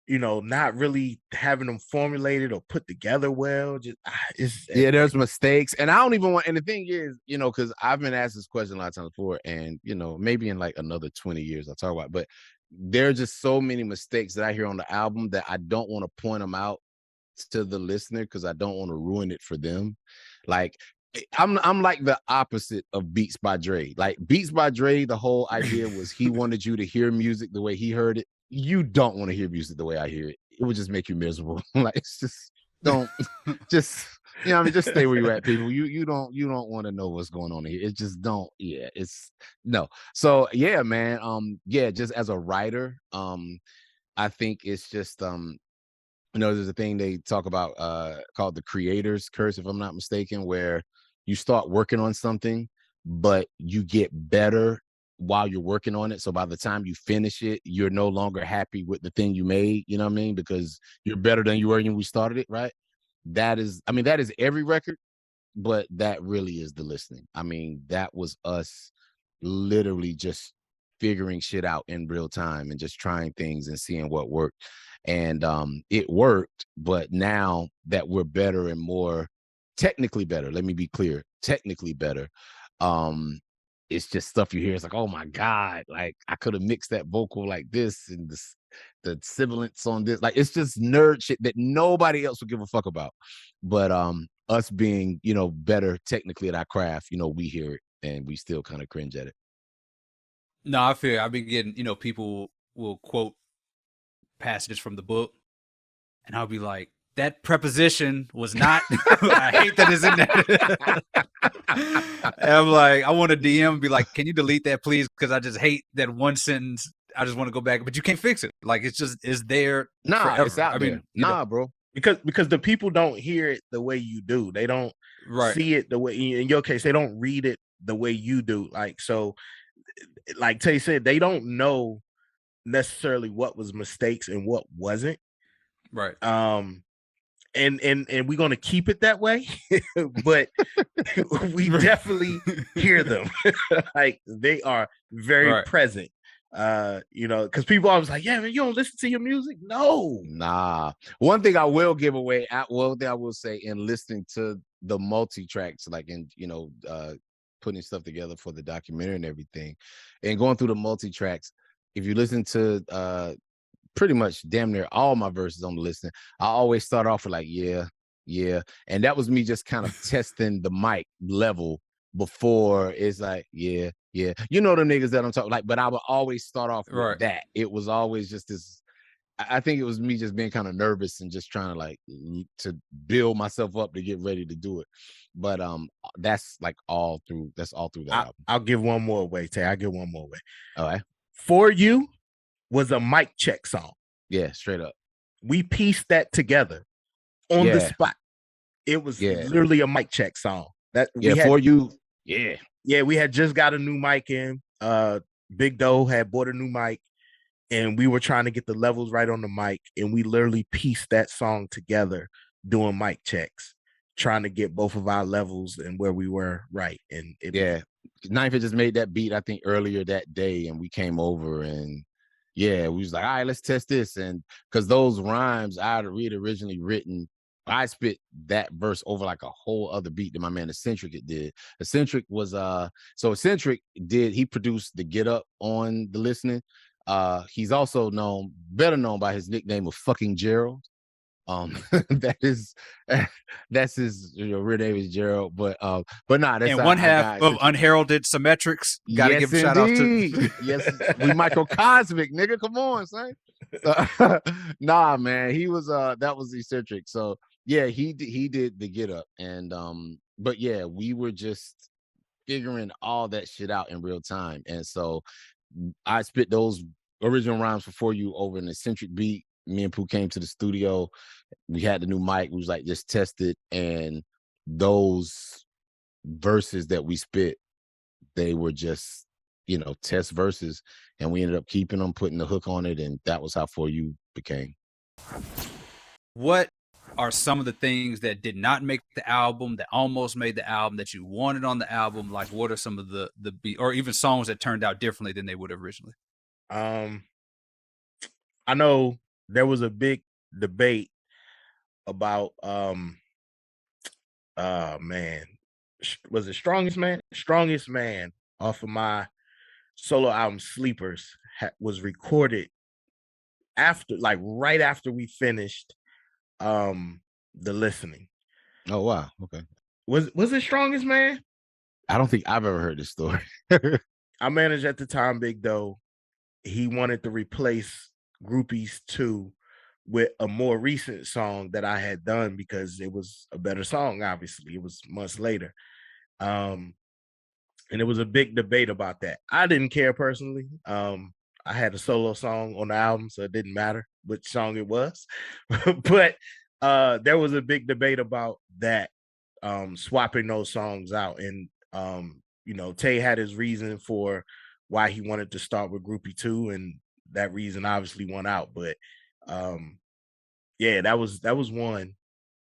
you know, not really having them formulated or put together well. Just there's mistakes, and I don't even want. And the thing is, you know, because I've been asked this question a lot of times before, and you know, maybe in like another 20 years I'll talk about it, but there are just so many mistakes that I hear on the album that I don't want to point them out to the listener because I don't want to ruin it for them. Like I'm like the opposite of Beats by Dre. Like Beats by Dre, the whole idea was he wanted you to hear music the way he heard it. You don't want to hear music the way I hear it. It would just make you miserable. Like it's just don't just, you know what I mean, just stay where you at, people. You don't want to know what's going on here. It just don't, it's no. So yeah, man. Just as a writer, I think it's just you know, there's a thing they talk about called the creator's curse, if I'm not mistaken, where you start working on something, but you get better while you're working on it. So by the time you finish it, you're no longer happy with the thing you made, you know what I mean? Because you're better than you were when we started it, right? That is every record, but that really is the listening. I mean, that was us literally just figuring shit out in real time and just trying things and seeing what worked. And it worked, but now that we're better and more technically better, let me be clear, technically better, it's just stuff you hear. It's like, oh my God, like I could have mixed that vocal like this and the sibilance on this. Like it's just nerd shit that nobody else would give a fuck about. But us being, you know, better technically at our craft, you know, we hear it and we still kind of cringe at it. No, I feel I've been getting, you know, people will quote passages from the book and I'll be like, that preposition was not I hate that it's in there. And I'm like, I want to DM and be like, can you delete that please, because I just hate that one sentence. I just want to go back, but you can't fix it. Like it's there. Forever. It's out there. Bro, because the people don't hear it the way you do. They don't see it the way, in your case, they don't read it the way you do. Like, so like Tay said, they don't know necessarily what was mistakes and what wasn't. Right. And we're gonna keep it that way, but we definitely hear them. Like they are very present. You know, because people always like, yeah, man, you don't listen to your music. No, nah. One thing I will give away, one thing I will say, in listening to the multi-tracks, like in, you know, putting stuff together for the documentary and everything, and going through the multi-tracks, if you listen to pretty much damn near all my verses on the listening, I always start off with like, yeah. And that was me just kind of testing the mic level before it's like, yeah. You know the niggas that I'm talking like, but I would always start off with that. It was always just this, I think it was me just being kind of nervous and just trying to like to build myself up to get ready to do it. But that's like all through the album. I'll give one more away, Tay. I'll give one more away. All right. For You was a mic check song. Yeah, straight up. We pieced that together on the spot. It was literally a mic check song. For You. Yeah, we had just got a new mic in. Big Doe had bought a new mic, and we were trying to get the levels right on the mic, and we literally pieced that song together doing mic checks, trying to get both of our levels and where we were right. And Ninth had just made that beat, I think, earlier that day, and we came over and we was like, all right, let's test this. And because those rhymes I had originally written, I spit that verse over like a whole other beat than my man Eccentric did. Eccentric was he produced the Get Up on the listening. He's also better known by his nickname of Fucking Gerald. That's his real name is Gerald, but nah, that's and one half of Unheralded Symmetrics. Gotta give a shout out to we microcosmic, nigga. Come on, son. Nah, man, he was that was Eccentric. So Yeah, he did the Get Up, and but yeah, we were just figuring all that shit out in real time, and so I spit those original rhymes before you over an eccentric beat. Me and Pooh came to the studio. We had the new mic. We was like, just test it, and those verses that we spit, they were just, test verses, and we ended up keeping them, putting the hook on it, and that was how For You became. What are some of the things that did not make the album, that almost made the album, that you wanted on the album? Like, what are some of the or even songs that turned out differently than they would have originally? I know there was a big debate about man, was it Strongest Man off of my solo album Sleepers was recorded after, like right after we finished the listening. Oh wow, okay. Was it Strongest Man? I don't think I've ever heard this story. Our manager at the time, Big Doe, he wanted to replace Groupies 2 with a more recent song that I had done because it was a better song. Obviously, it was months later. And it was a big debate about that. I didn't care personally. I had a solo song on the album, so it didn't matter which song it was. But there was a big debate about that, swapping those songs out. And Tay had his reason for why he wanted to start with Groupie 2, and that reason obviously won out. But yeah, that was one.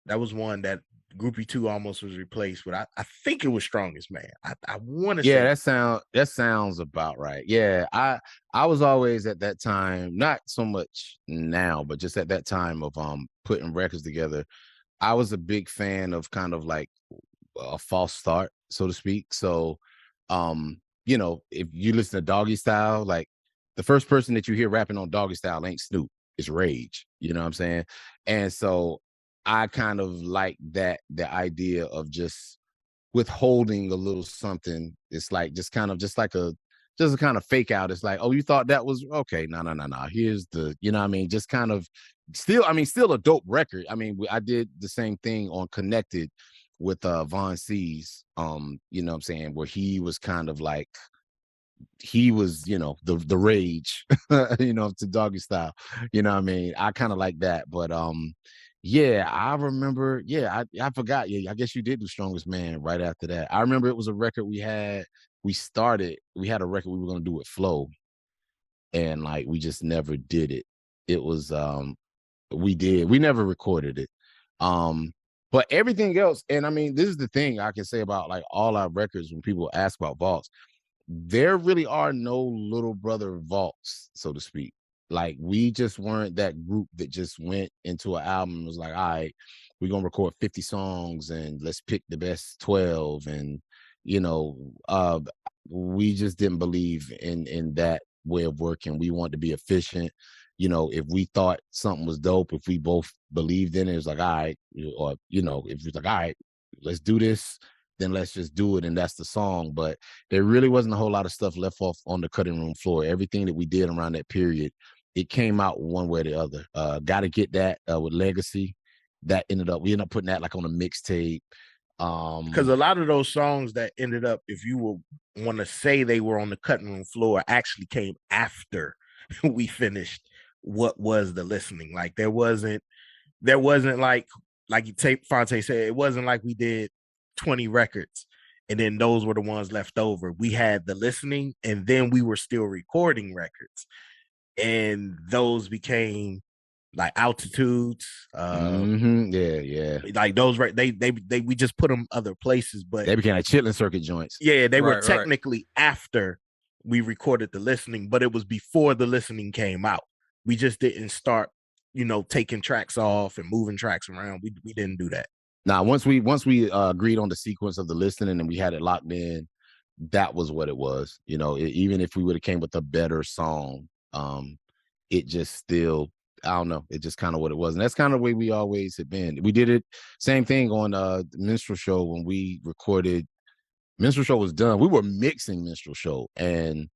That was one that Groupie 2 almost was replaced with. I think it was Strongest Man. I want to say. Yeah, that sounds about right. Yeah, I was always at that time, not so much now, but just at that time of putting records together, I was a big fan of kind of like a false start, so to speak. So if you listen to Doggy Style, like the first person that you hear rapping on Doggy Style ain't Snoop, it's Rage. You know what I'm saying? And so I kind of like the idea of just withholding a little something. It's like just a kind of fake out. It's like, oh, you thought that was okay. No. Here's the, you know what I mean? Just kind of still a dope record. I mean, I did the same thing on Connected with Von C's, you know what I'm saying, where he was kind of like, he was, the Rage, to Doggy Style. You know what I mean? I kind of like that. But yeah, I remember, I forgot. Yeah, I guess you did do Strongest Man right after that. I remember it was a record we had a record we were gonna do with Flo, and like we just never did it. It was we never recorded it. But everything else, and I mean, this is the thing I can say about like all our records when people ask about vaults. There really are no little brother vaults, so to speak. Like we just weren't that group that just went into an album and was like, all right, we're gonna record 50 songs and let's pick the best 12. And we just didn't believe in that way of working. We wanted to be efficient. If we thought something was dope, if we both believed in it, it was like, all right, or if it's like, all right, let's do this, then let's just do it, and that's the song. But there really wasn't a whole lot of stuff left off on the cutting room floor. Everything that we did around that period, it came out one way or the other. Gotta Get That with Legacy, we ended up putting that like on a mixtape. Because a lot of those songs that ended up, if you will want to say they were on the cutting room floor, actually came after we finished what was the listening. Like there wasn't like you Phonte said, it wasn't like we did 20 records and then those were the ones left over. We had the listening, and then we were still recording records, and those became like Altitudes. Yeah. Like those, right? They we just put them other places, but they became like chitlin circuit joints. Yeah, they were technically after we recorded the listening, but it was before the listening came out. We just didn't start, taking tracks off and moving tracks around. We didn't do that. Now, once we agreed on the sequence of the listening and we had it locked in, that was what it was. Even if we would have came with a better song, it just still, I don't know, it just kind of what it was. And that's kind of the way we always have been. We did it, same thing on the Minstrel Show. When we recorded, Minstrel Show was done. We were mixing Minstrel Show, and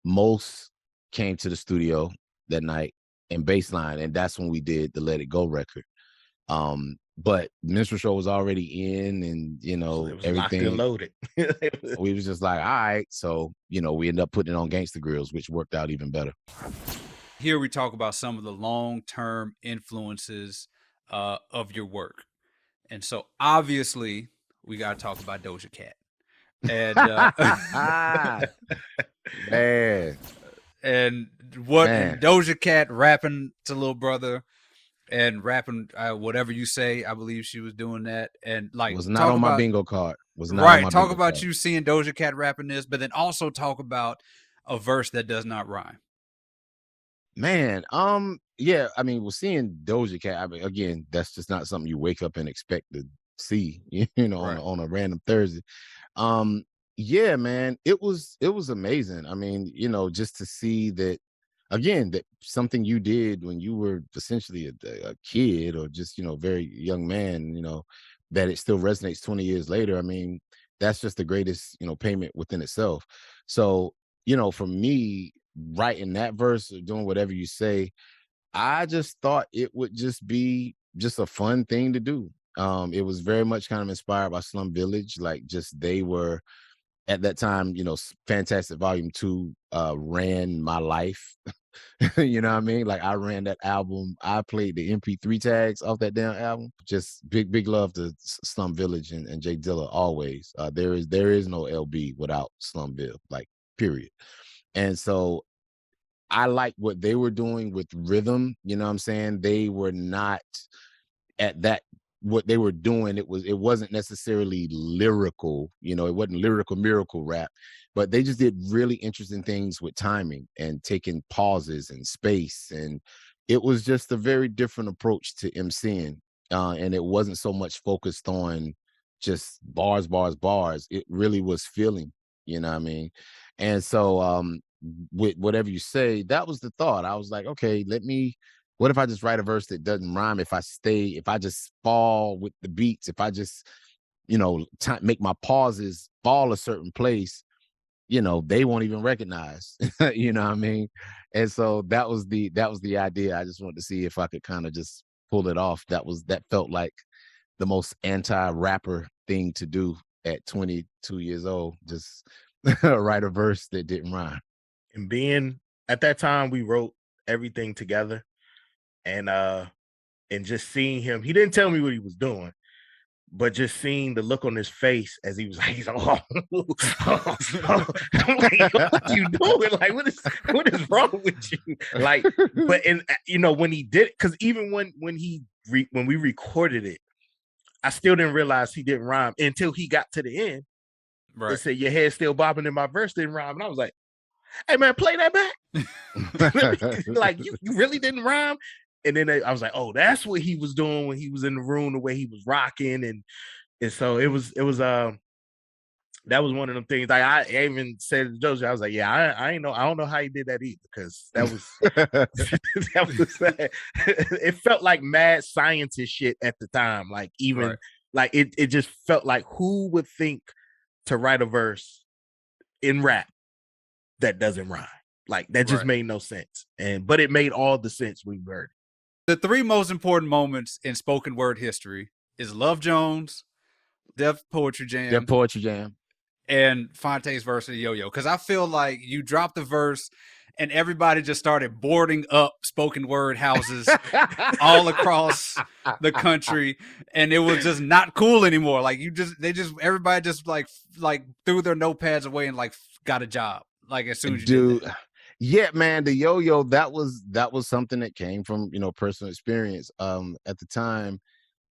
Most came to the studio that night, and Baseline, and that's when we did the Let It Go record. but minstrel show was already in, and you know, it was everything locked and loaded. we was just like, all right. So, you know, we ended up putting it on Gangsta Grills, which worked out even better. Here we talk about some of the long-term influences of your work. And so obviously we got to talk about Doja Cat. And man. And Doja Cat rapping to Little Brother and rapping whatever you say. I believe she was doing that. And like, was not on my bingo card. Was not right. On my talk bingo about card. You seeing Doja Cat rapping this, but then also talk about a verse that does not rhyme. Man, yeah, I mean, we're seeing Doja Cat. I mean, again, that's just not something you wake up and expect to see, you know, Right. on a random Thursday. Yeah, man, it was amazing. I mean, you know, just to see that, again, that something you did when you were essentially a kid or just, you know, very young man, you know, that it still resonates 20 years later. I mean, that's just the greatest, you know, payment within itself. So, you know, for me, writing that verse or doing whatever you say, I just thought it would just be just a fun thing to do. It was very much kind of inspired by Slum Village. Like, just they were at that time, you know, Fantastic Volume 2 ran my life. You know what I mean? Like, I ran that album. I played the MP3 tags off that damn album. Just big love to Slum Village and Jay Dilla always. There is no LB without Slumville, like, period. And so I like what they were doing with rhythm. You know what I'm saying? They were not at that, what they were doing. It wasn't necessarily lyrical, you know, it wasn't lyrical miracle rap, but they just did really interesting things with timing and taking pauses and space. And it was just a very different approach to MCing. And it wasn't so much focused on just bars. It really was feeling, you know what I mean? And so, with whatever you say, that was the thought. I was like, okay, what if I just write a verse that doesn't rhyme? If I just fall with the beats, if I just, you know, make my pauses fall a certain place, you know, they won't even recognize, you know what I mean? And so that was the idea. I just wanted to see if I could kind of just pull it off. That felt like the most anti-rapper thing to do at 22 years old, just write a verse that didn't rhyme. And being at that time, we wrote everything together, and just seeing him, he didn't tell me what he was doing, but just seeing the look on his face as he was like, oh. I'm like, what are you doing? Like, what is wrong with you? Like, but you know, when he did, because even when we recorded it, I still didn't realize he didn't rhyme until he got to the end. Right. They said, your head's still bobbing and my verse didn't rhyme. And I was like, hey man, play that back. Like, you really didn't rhyme. And then I was like, oh, that's what he was doing when he was in the room, the way he was rocking. And so it was that was one of them things. Like, I even said to Joseph, I was like, yeah, I don't know how he did that either, because that was that was it felt like mad scientist shit at the time. Like, even right. Like it just felt like, who would think to write a verse in rap that doesn't rhyme? Like, that just made no sense. But it made all the sense when you heard it. The three most important moments in spoken word history is Love Jones, Def Poetry Jam, and Phonte's verse of Yoyo. Because I feel like you dropped the verse and everybody just started boarding up spoken word houses all across the country, and it was just not cool anymore. Like, everybody just like threw their notepads away and like got a job. Like, as soon as you did that. Yeah, man, the Yoyo, that was something that came from, you know, personal experience. At the time,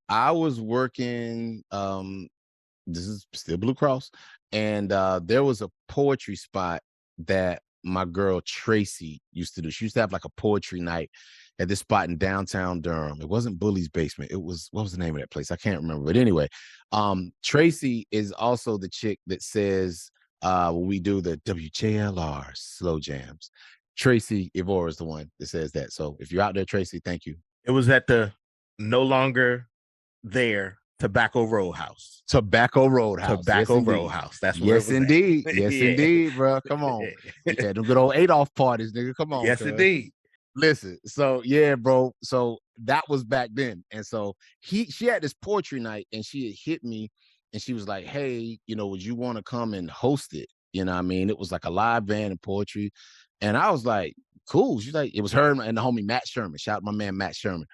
I was working, this is still Blue Cross, and there was a poetry spot that my girl Tracy used to do. She used to have like a poetry night at this spot in downtown Durham. It wasn't Bully's Basement. It was, what was the name of that place? I can't remember. But anyway, Tracy is also the chick that says, we do the WJLR slow jams. Tracy Ivor is the one that says that. So if you're out there, Tracy, thank you. It was at the no longer there Tobacco Roadhouse. Tobacco Roadhouse. That's what yes, indeed. Yes, indeed, bro. Come on. Yeah, them good old Adolf parties, nigga. Come on. Yes, indeed. Listen, so yeah, bro. So that was back then. And so she had this poetry night and she had hit me and she was like, hey, would you want to come and host it? You know what I mean? It was like a live band and poetry. And I was like, cool. She's like, it was her and the homie Matt Sherman. Shout out my man Matt Sherman.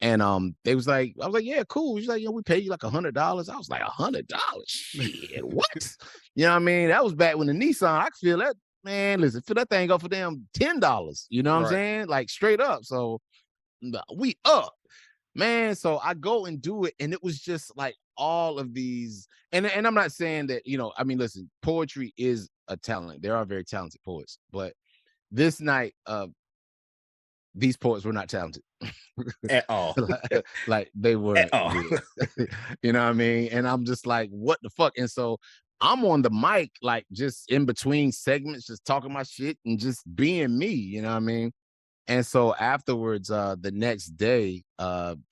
And I was like, yeah, cool. She's like, we pay you like $100. I was like, $100? Shit, what? You know what I mean? That was back when the Nissan, I could feel that. Man, listen, fill that thing up for damn $10. You know what I'm saying? Like straight up. So we up, man. So I go and do it, and it was just like all of these. And I'm not saying that, I mean, listen, poetry is a talent. There are very talented poets, but this night, these poets were not talented at all. like they were at all. You know what I mean? And I'm just like, what the fuck? And so I'm on the mic, like just in between segments, just talking my shit and just being me, you know what I mean? And so afterwards, the next day,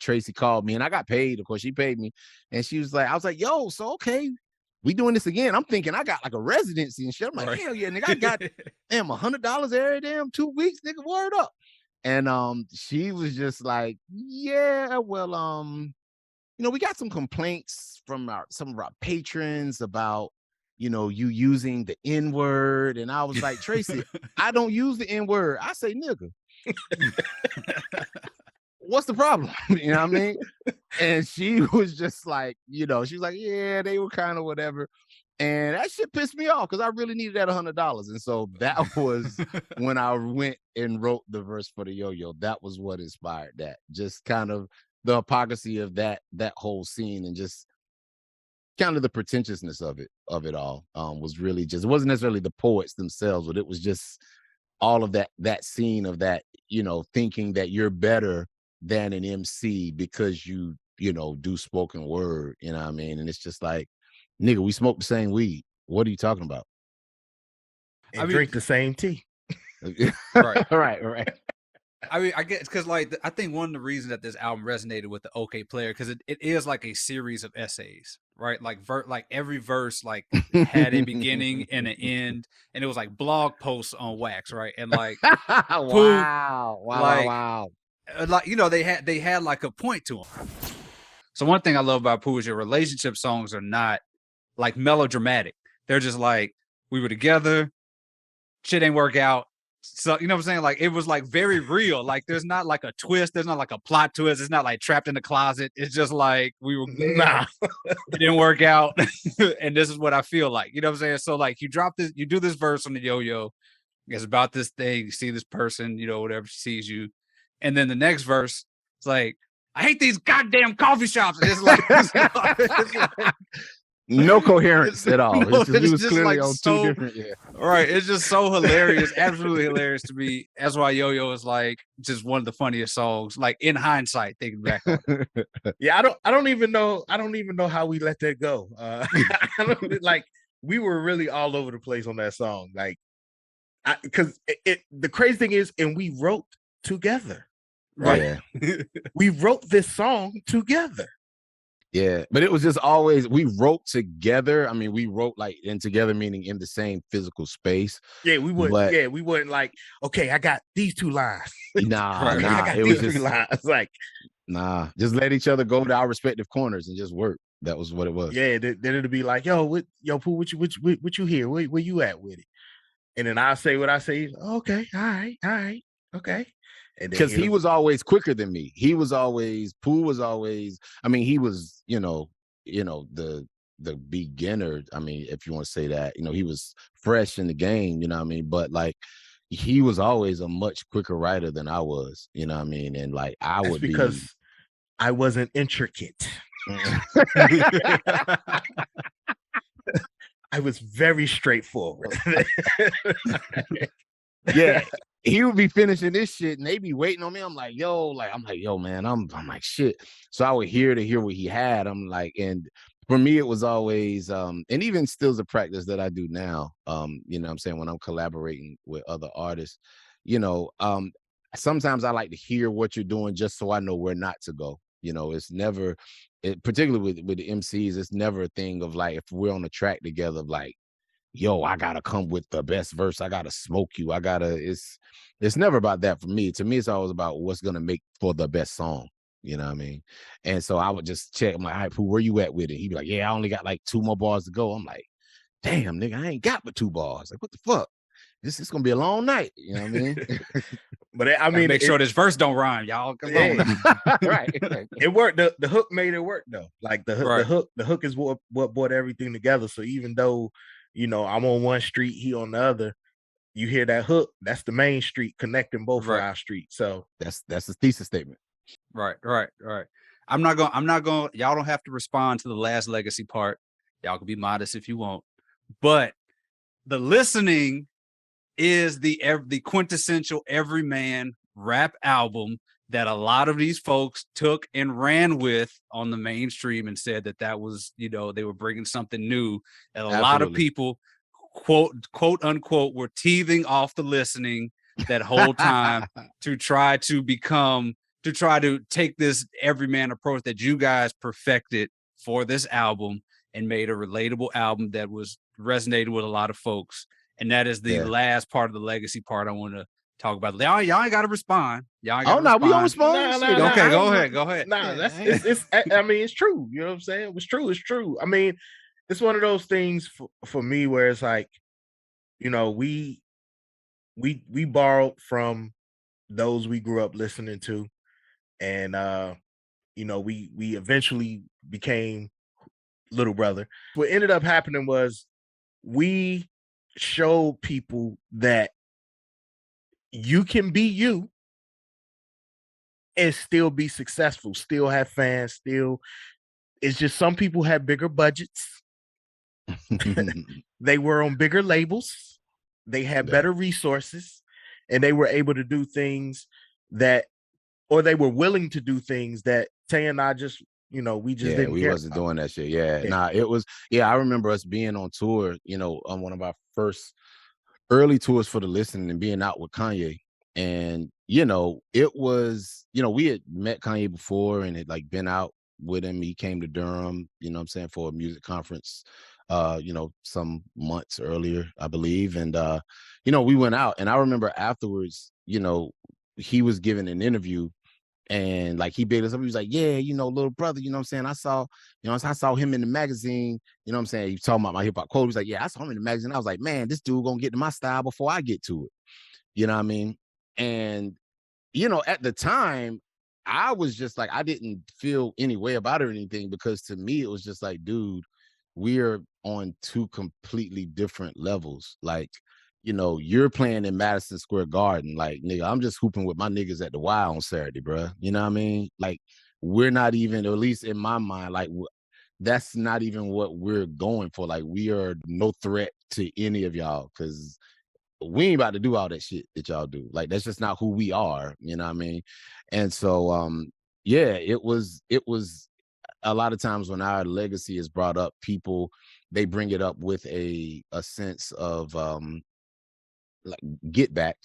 Tracy called me and I got paid. Of course, she paid me. And she was like, I was like, yo, so okay, we doing this again. I'm thinking I got like a residency and shit. I'm like, hell yeah, nigga, I got damn $100 every damn 2 weeks, nigga, word up. And she was just like, yeah, well, we got some complaints from some of our patrons about, you using the N-word. And I was like, Tracy, I don't use the N-word. I say nigga. What's the problem? You know what I mean? And she was just like, she was like, yeah, they were kind of whatever. And that shit pissed me off because I really needed that $100. And so that was when I went and wrote the verse for the Yo-Yo. That was what inspired that. Just kind of the hypocrisy of that whole scene and just kind of the pretentiousness of it all was really just, it wasn't necessarily the poets themselves, but it was just all of that scene of that, thinking that you're better than an MC because you do spoken word, you know what I mean? And it's just like, nigga, we smoke the same weed. What are you talking about? And drink the same tea. Right. I mean, I guess because I think one of the reasons that this album resonated with the OK Player because it is like a series of essays, right? Like every verse had a beginning and an end, and it was like blog posts on wax, right? And like wow. Like they had like a point to them. So one thing I love about Pooh is your relationship songs are not like melodramatic. They're just like, we were together, shit ain't work out. So, you know what I'm saying? Like, it was like very real. Like, there's not like a twist. There's not like a plot twist. It's not like trapped in the closet. It's just like, we were, it didn't work out. And this is what I feel like, you know what I'm saying? So like you do this verse on the Yo-Yo. It's about this thing. You see this person, whatever, she sees you. And then the next verse, it's like, I hate these goddamn coffee shops. And it's like no coherence at all. No, we was clearly on two different. Yeah. Right. It's just so hilarious, absolutely hilarious to me. That's why Yo-Yo is like just one of the funniest songs. Like in hindsight, thinking back on it. Yeah, I don't even know how we let that go. Like we were really all over the place on that song. Like, because the crazy thing is, and we wrote together. Right. Yeah. We wrote this song together. Yeah, but it was just always, we wrote together. I mean, we wrote like in together, meaning in the same physical space. Yeah, we wouldn't. We wouldn't like, okay, I got these 2 lines. Nah, I got these 3 lines. Like, nah, just let each other go to our respective corners and just work. That was what it was. Yeah, then it'd be like, yo, Pooh, what you hear? Where you at with it? And then I say what I say. Okay, all right, okay. Because he was always quicker than me. Pooh was always, I mean, he was, the beginner. I mean, if you want to say that, he was fresh in the game, you know what I mean? But like, he was always a much quicker writer than I was, you know what I mean? And like, because I wasn't intricate. I was very straightforward. Yeah. He would be finishing this shit and they be waiting on me. I'm like, yo, man, I'm like, shit. So I would hear what he had. I'm like, and for me, it was always, and even still is a practice that I do now, you know what I'm saying, when I'm collaborating with other artists, sometimes I like to hear what you're doing just so I know where not to go. It's never, particularly with the MCs, it's never a thing of like, if we're on a track together, of like, yo, I gotta come with the best verse. I gotta smoke you. It's never about that for me. To me, it's always about what's gonna make for the best song. You know what I mean? And so I would just check. I'm like, all right, Pooh, where you at with it? He'd be like, yeah, I only got like 2 more bars to go. I'm like, damn, nigga, I ain't got but 2 bars. Like, what the fuck? This is gonna be a long night. You know what I mean? But I mean, make sure this verse don't rhyme, y'all. Come on. Right. It worked. The hook made it work though. Like the hook is what brought everything together. So even though, you know, I'm on one street, he on the other, you hear that hook, that's the main street connecting both of our streets. So that's the thesis statement. Right. I'm not going, y'all don't have to respond to the last legacy part. Y'all can be modest if you want, but the listening is the quintessential everyman rap album that a lot of these folks took and ran with on the mainstream and said that was, you know, they were bringing something new. And a lot of people, quote unquote, were teething off the listening that whole time to try to take this everyman approach that you guys perfected for this album and made a relatable album that was resonated with a lot of folks. And that is the last part of the legacy part I want to talk about. Y'all ain't got to respond. Y'all ain't gotta respond. We don't respond. Okay, go ahead. Nah, it's I mean, it's true. You know what I'm saying? It's true. I mean, it's one of those things for me where it's like, you know, we borrowed from those we grew up listening to, and you know, we eventually became Little Brother. What ended up happening was we showed people that you can be you and still be successful, still have fans, it's just some people had bigger budgets. They were on bigger labels, they had better resources, and they were able to do things or they were willing to do things that Tay and I just, you know, we wasn't doing that shit. I remember us being on tour, you know, on one of our first early tours for the listening and being out with Kanye. And, you know, it was, you know, we had met Kanye before and had like been out with him. He came to Durham, you know what I'm saying, for a music conference, you know, some months earlier, I believe. And, you know, we went out and I remember afterwards, you know, he was giving an interview. And like he bigged us up, he was like, yeah, you know, Little Brother, you know what I'm saying? I saw him in the magazine, you know what I'm saying? He was talking about my hip hop quote. He was like, yeah, I saw him in the magazine. I was like, man, this dude gonna get to my style before I get to it. You know what I mean? And, you know, at the time, I was just like, I didn't feel any way about it or anything, because to me, it was just like, dude, we're on 2 completely different levels. Like, you know, you're playing in Madison Square Garden. Like, nigga, I'm just hooping with my niggas at the Y on Saturday, bro. You know what I mean? Like, we're not even, or at least in my mind, like, that's not even what we're going for. Like, we are no threat to any of y'all, because we ain't about to do all that shit that y'all do. Like, that's just not who we are. You know what I mean? And so, it was a lot of times when our legacy is brought up, people, they bring it up with a sense of, like get back,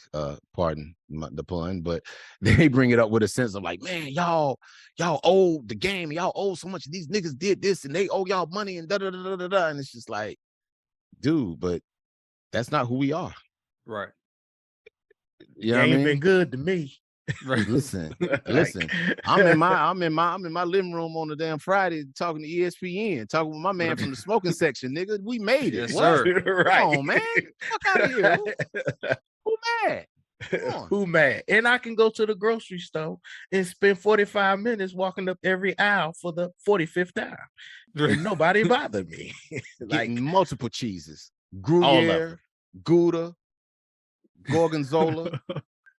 pardon the pun, but they bring it up with a sense of like, man, y'all owe the game, y'all owe so much. These niggas did this and they owe y'all money and da da da da da. And it's just like, dude, but that's not who we are. Right. You know, ain't been good to me. Right. Listen. I'm in my living room on the damn Friday talking to ESPN, talking with my man from the smoking section. Nigga, we made it. Yes, sir. Right. Come on, man. Fuck out of here. Who mad? Who mad? And I can go to the grocery store and spend 45 minutes walking up every aisle for the 45th time. And nobody bothered me. Like multiple cheeses. Gruyere, Gouda, Gorgonzola.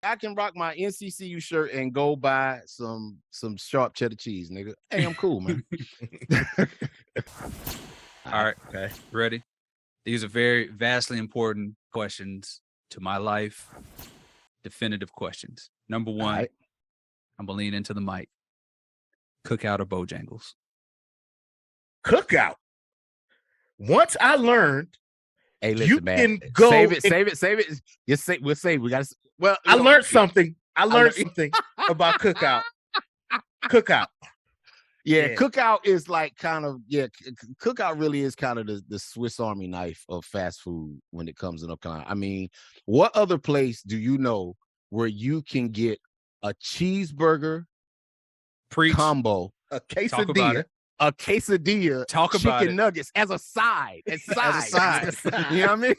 I can rock my NCCU shirt and go buy some sharp cheddar cheese, nigga. Hey, I'm cool, man. All right. Okay. Ready? These are very vastly important questions to my life. Definitive questions. Number 1, right. I'm going to lean into the mic. Cookout or Bojangles? Cookout. Once I learned, hey, listen, you man. Can go. Save it. Just say, we'll say, we got to. Well, I learned something. I learned something about Cookout. Cookout. Yeah. Cookout is like kind of Cookout really is kind of the Swiss Army knife of fast food when it comes to North Carolina. I mean, what other place do you know where you can get a cheeseburger combo, a Talk about quesadilla, it. a quesadilla, Talk about chicken it. nuggets as a side, As a side. You know what I mean?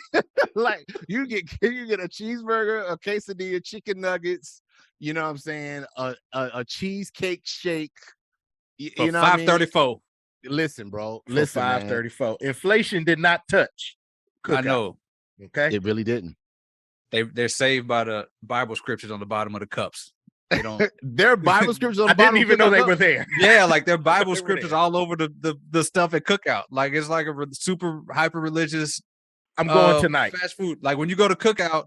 Like you get a cheeseburger, a quesadilla, chicken nuggets. You know what I'm saying? A cheesecake shake. For You know what I mean? $5.34. Listen, bro. For Listen, man. $5.34. Inflation did not touch Cookout. I know. Okay. It really didn't. They're saved by the Bible scriptures on the bottom of the cups. They don't. Their Bible scriptures on the I didn't bottom even of know the they cup. were there. Yeah, like their Bible They were scriptures there. all over the stuff at Cookout. Like it's like a super hyper religious. I'm going tonight. Fast food. Like when you go to Cookout,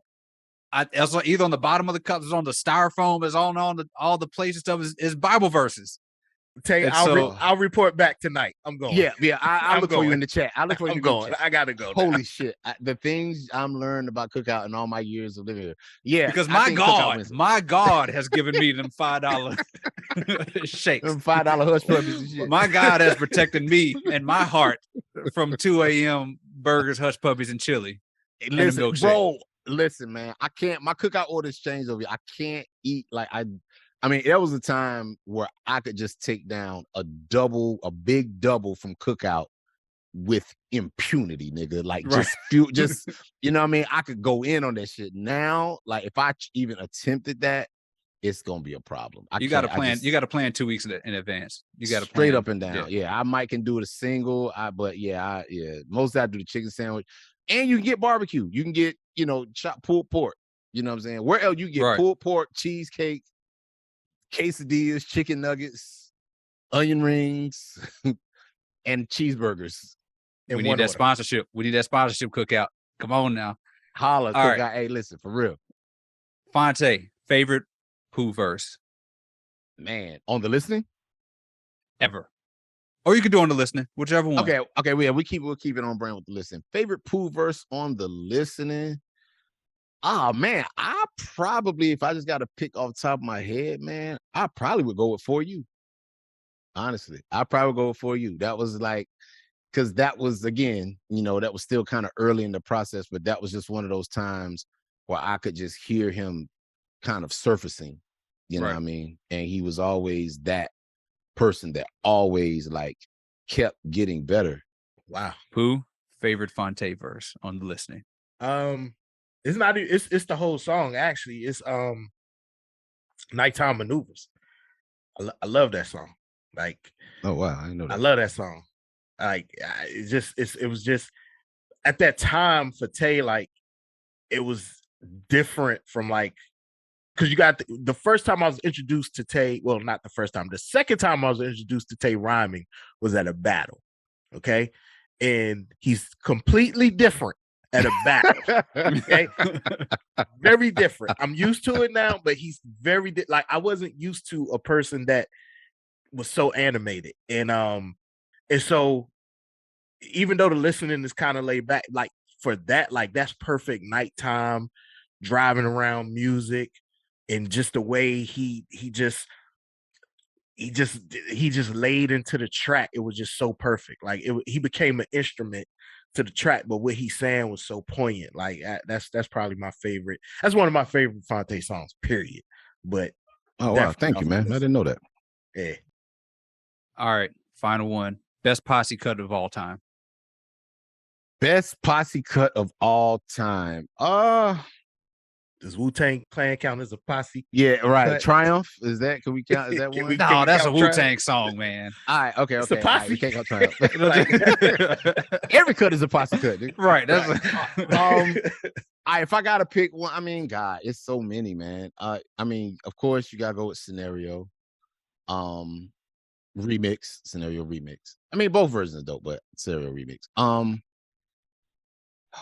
it's either on the bottom of the cups, it's on the styrofoam, it's on all the plates and stuff is Bible verses. Tay, And I'll report back tonight. I'm going. Yeah. I'll I'm look for you going. in the chat. I'll look for you I'm in the going. chat. I gotta go. Holy shit. The things I'm learned about Cookout in all my years of living here. Yeah. Because I my think Cookout wins. my God has given me them $5 shakes. Them $5 hush puppies and shit. My God has protected me and my heart from 2 a.m. burgers, hush puppies, and chili. Listen, milkshake. bro. Listen, man. I can't. My Cookout orders changed over here. I can't eat like I mean, there was a time where I could just take down a big double from Cookout with impunity, nigga. Like Right. just you know what I mean? I could go in on that shit. Now, like if I even attempted that, it's gonna be a problem. You got to plan. You got to plan 2 weeks in advance. You got to straight up and down. Yeah, I might can do it a single. But most I do the chicken sandwich, and you can get barbecue. You can get chopped pulled pork. You know what I'm saying? Where else you get pulled pork, cheesecake, quesadillas, chicken nuggets, onion rings, and cheeseburgers. We need that sponsorship. We need that sponsorship, Cookout. Come on now. Holla, All Cookout. right. Hey, listen, for real. Phonte, favorite Pooh verse Man, on the listening? ever. Or you could do on the listening, whichever one. Okay, we'll keep it on brand with the listening. Favorite Pooh verse on the listening? Oh man, I probably, if I just got to pick off the top of my head, man, I probably would go with For You. Honestly, I probably would go with For You. That was like, because that was, again, that was still kind of early in the process, but that was just one of those times where I could just hear him kind of surfacing, you know what I mean? And he was always that person that always like kept getting better. Wow. Pooh, favorite Phonte verse on the listening. It's not. It's the whole song. Actually, it's Nighttime Maneuvers. I love that song. Like, oh wow, I know that. I love that song. Like, it was just at that time for Tay. Like, it was different from like, because you got the first time I was introduced to Tay. Well, not the first time. The second time I was introduced to Tay rhyming was at a battle. Okay, and he's completely different at a battle. Okay, very different. I'm used to it now, but he's very like I wasn't used to a person that was so animated, and so even though the listening is kind of laid back, like for that, like that's perfect nighttime driving around music, and just the way he just laid into the track. It was just so perfect. Like he became an instrument to the track, but what he's saying was so poignant. Like that's probably my favorite. That's one of my favorite Phonte songs, period. But oh wow, thank you, man. I didn't know that. Yeah. All right, final one. Best posse cut of all time. Best posse cut of all time. Does Wu-Tang Clan count as a posse? Yeah, right. Cut? Triumph, is that? Can we count? Is that one? No, that's a count Wu-Tang song, man. All right, okay. It's a All right, posse. we can't count Triumph. Every cut is a posse cut, dude. Right. That's if I gotta pick one, I mean, God, it's so many, man. I mean, of course, you gotta go with Scenario, Scenario remix. I mean, both versions are dope, but Scenario remix.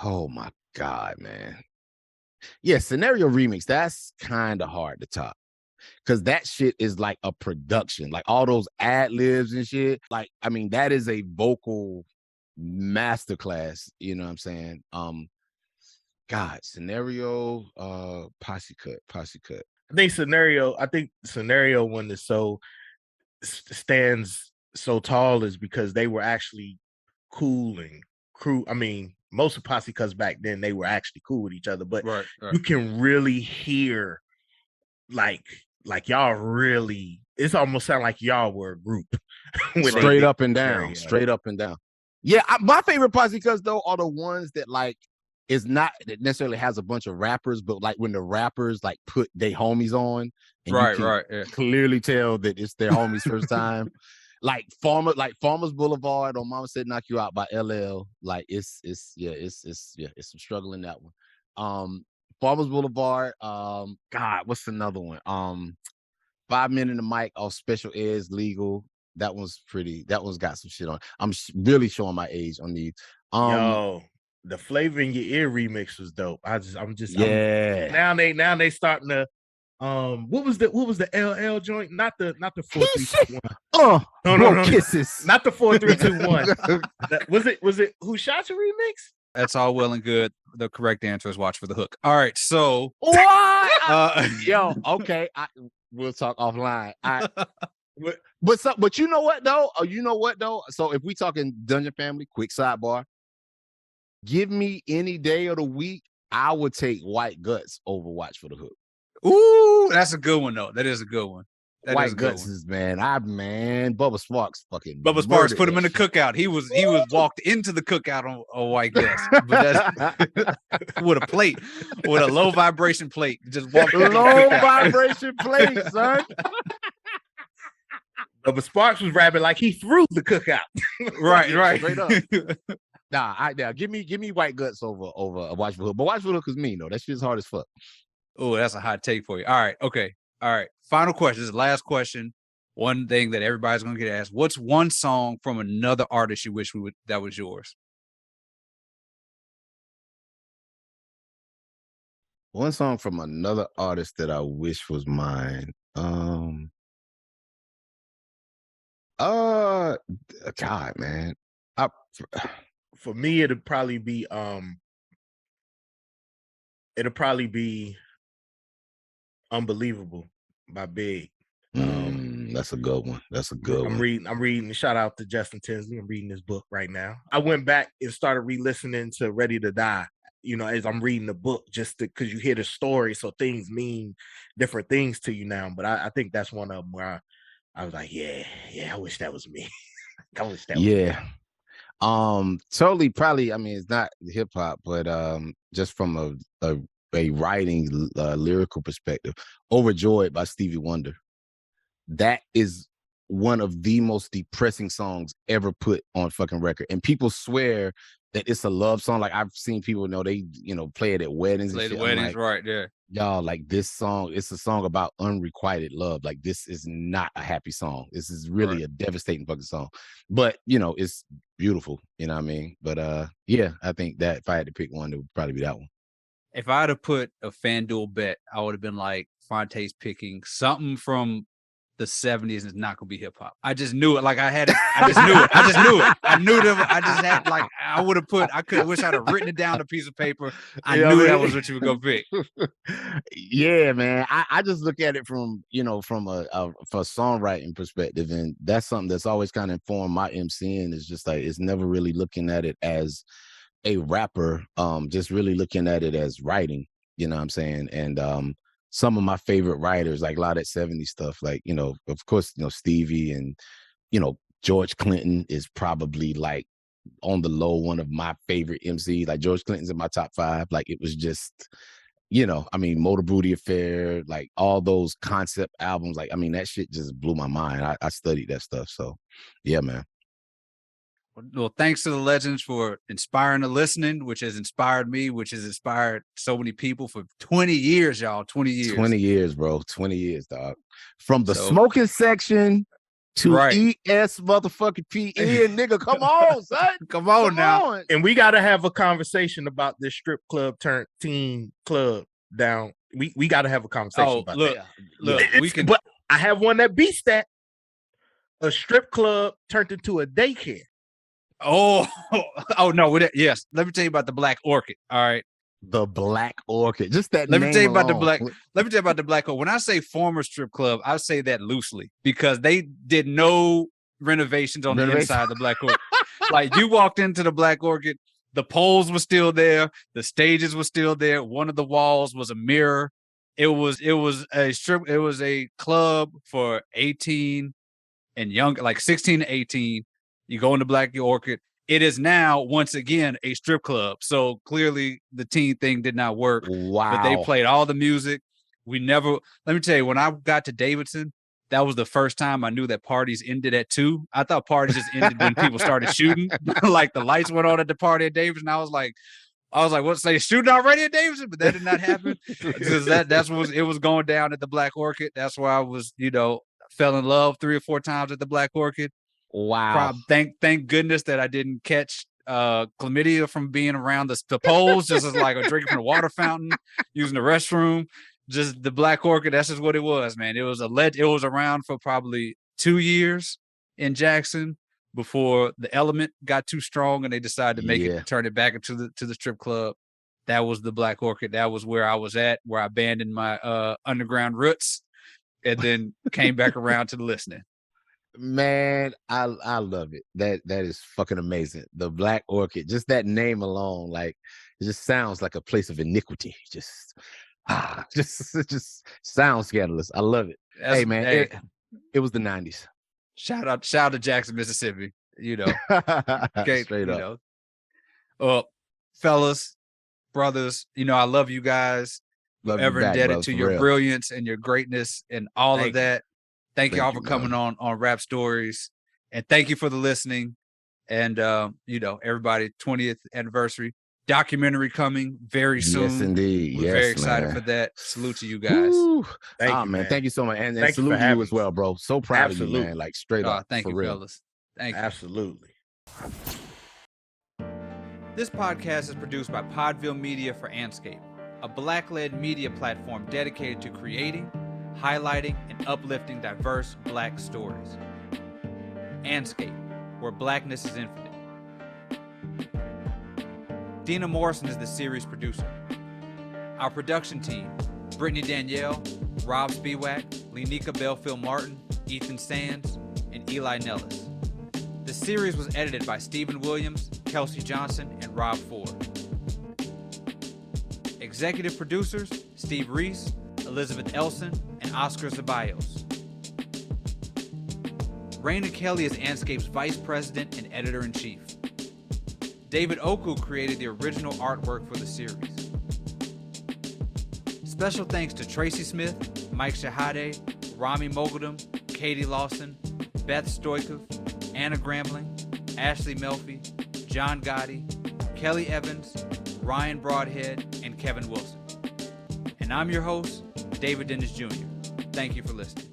Oh my God, man. Yeah, Scenario remix. That's kind of hard to top because that shit is like a production, like all those ad libs and shit. Like, I mean, that is a vocal masterclass. You know what I'm saying? God, Scenario, posse cut. I think Scenario one is so stands so tall is because they were actually cool and crew. I mean, most of Posse Cuts back then, they were actually cool with each other, but Right. you can really hear like y'all really, it's almost sound like y'all were a group. Straight up and down. Yeah, my favorite Posse Cuts though are the ones that like is not that necessarily has a bunch of rappers, but like when the rappers like put their homies on, and you can clearly tell that it's their homies first time. Like Farmers Boulevard on Mama Said Knock You Out by LL. Like it's some struggle in that one. Farmers Boulevard. God, what's another one? 5 Men in the Mic off Special Ed's Legal. That one's got some shit on. I'm really showing my age on these. Yo, the Flavor in Your Ear remix was dope. I'm just now they starting to what was the LL joint? Not the 4 3 2 1. No. Kisses. Not the 4 3 2 1. Was it Who Shot Your remix? That's all well and good. The correct answer is Watch for the Hook. All right, so what? Okay. We'll talk offline. But you know what though? So if we talking Dungeon Family, quick sidebar. Give me any day of the week, I would take White Guts over Watch for the Hook. Ooh, that's a good one though. That is a good one. White Guts is Bubba Sparks Bubba Sparks put him in the cookout. He was walked into the cookout on White Guts, but that's with a plate, with a low vibration plate. Just walked low vibration plate, son. Bubba Sparks was rapping like he threw the cookout. right. Straight up. Nah, give me White Guts over Watch for the Hook. But Watch for the Hook is mean though. That shit's hard as fuck. Oh, that's a hot take for you. All right, okay. All right. Final question. This is the last question. One thing that everybody's gonna get asked. What's one song from another artist you wish that was yours? One song from another artist that I wish was mine. God, man. For me, it'll probably be Unbelievable by Big. That's a good one. I'm reading. Shout out to Justin Tinsley. I'm reading this book right now. I went back and started re-listening to Ready to Die, as I'm reading the book, just because you hear the story, so things mean different things to you now. But I think that's one of them where I was like, yeah, I wish that was me. I wish that was me. Totally, probably. I mean, it's not hip hop, but just from a writing lyrical perspective, Overjoyed by Stevie Wonder. That is one of the most depressing songs ever put on fucking record, and people swear that it's a love song. Like I've seen people they play it at weddings. Play and the shit. weddings, right there. Y'all, like this song, it's a song about unrequited love. Like this is not a happy song. This is really a devastating fucking song. But it's beautiful. You know what I mean? But I think that if I had to pick one, it would probably be that one. If I had to put a FanDuel bet, I would have been like Phonte's picking something from the 70s is not gonna be hip hop. I just knew it. Like I just knew it. I knew them. I just had wish I'd have written it down on a piece of paper. I knew that was what you were gonna pick. Yeah, man. I just look at it from from a songwriting perspective, and that's something that's always kind of informed my MCing. Is just like it's never really looking at it as a rapper, just really looking at it as writing. You know what I'm saying? And some of my favorite writers, like a lot of that 70s stuff, like, of course, Stevie and, George Clinton is probably like on the low one of my favorite MCs. Like George Clinton's in my top 5. Like it was just, Motor Booty Affair, like all those concept albums. Like, that shit just blew my mind. I studied that stuff. So yeah, man. Well, thanks to the legends for inspiring the listening, which has inspired me, which has inspired so many people for 20 years, y'all. 20 years. 20 years, bro. 20 years, dog. From the smoking section to ES motherfucking PE, nigga. Come on, son. Come on now. And we got to have a conversation about this strip club turned teen club down. We got to have a conversation about that. Look, but I have one that beats that. A strip club turned into a daycare. Oh no! Yes, let me tell you about the Black Orchid. All right, the Black Orchid. Just that. Let me tell you about the Black. Let me tell you about the Black Orchid. When I say former strip club, I say that loosely because they did no renovations on the inside of the Black Orchid. Like, you walked into the Black Orchid, the poles were still there, the stages were still there. One of the walls was a mirror. It was a club for 18 and younger, like 16 to 18. You go into Black Orchid. It is now, once again, a strip club. So clearly the teen thing did not work. Wow. But they played all the music. Let me tell you, when I got to Davidson, that was the first time I knew that parties ended at 2. I thought parties just ended when people started shooting. Like, the lights went on at the party at Davidson. I was like, what's they shooting already at Davidson? But that did not happen. Because it was going down at the Black Orchid. That's where I was, fell in love 3 or 4 times at the Black Orchid. Wow. Thank goodness that I didn't catch chlamydia from being around the poles, just as like a drinking from the water fountain, using the restroom. Just the Black Orchid, that's just what it was, man. It was around for probably 2 years in Jackson before the element got too strong and they decided to turn it back into the strip club. That was the Black Orchid. That was where I was at, where I abandoned my underground roots and then came back around to the listening. Man, I love it. That is fucking amazing. The Black Orchid, just that name alone, like, it just sounds like a place of iniquity. It just sounds scandalous. I love it. Hey, man, it was the 90s. Shout out to Jackson, Mississippi. Okay, straight up. Fellas, brothers, I love you guys. Ever indebted to your brilliance and your greatness and all of that. Thank y'all for coming on Rap Stories, and thank you for the listening. And everybody, 20th anniversary documentary coming very soon. Yes, indeed. We're very excited for that. Salute to you guys. Thank you, man. Thank you so much, and salute to you as well, bro. So proud of you, man. Like, straight up. Thank you, real. fellas. Thank you. Absolutely. This podcast is produced by Podville Media for Andscape, a Black-led media platform dedicated to creating, highlighting, and uplifting diverse Black stories. Andscape, where Blackness is infinite. Dina Morrison is the series producer. Our production team: Brittany Danielle, Rob Spiewak, Lenika Belfield-Martin, Ethan Sands, and Eli Nellis. The series was edited by Stephen Williams, Kelsey Johnson, and Rob Ford. Executive producers: Steve Reese, Elizabeth Elson, and Oscar Zabayos. Raina Kelly is Andscape's Vice President and Editor-in-Chief. David Oku created the original artwork for the series. Special thanks to Tracy Smith, Mike Shahade, Rami Moguldam, Katie Lawson, Beth Stoikov, Anna Grambling, Ashley Melfi, John Gotti, Kelly Evans, Ryan Broadhead, and Kevin Wilson. And I'm your host, David Dennis Jr. Thank you for listening.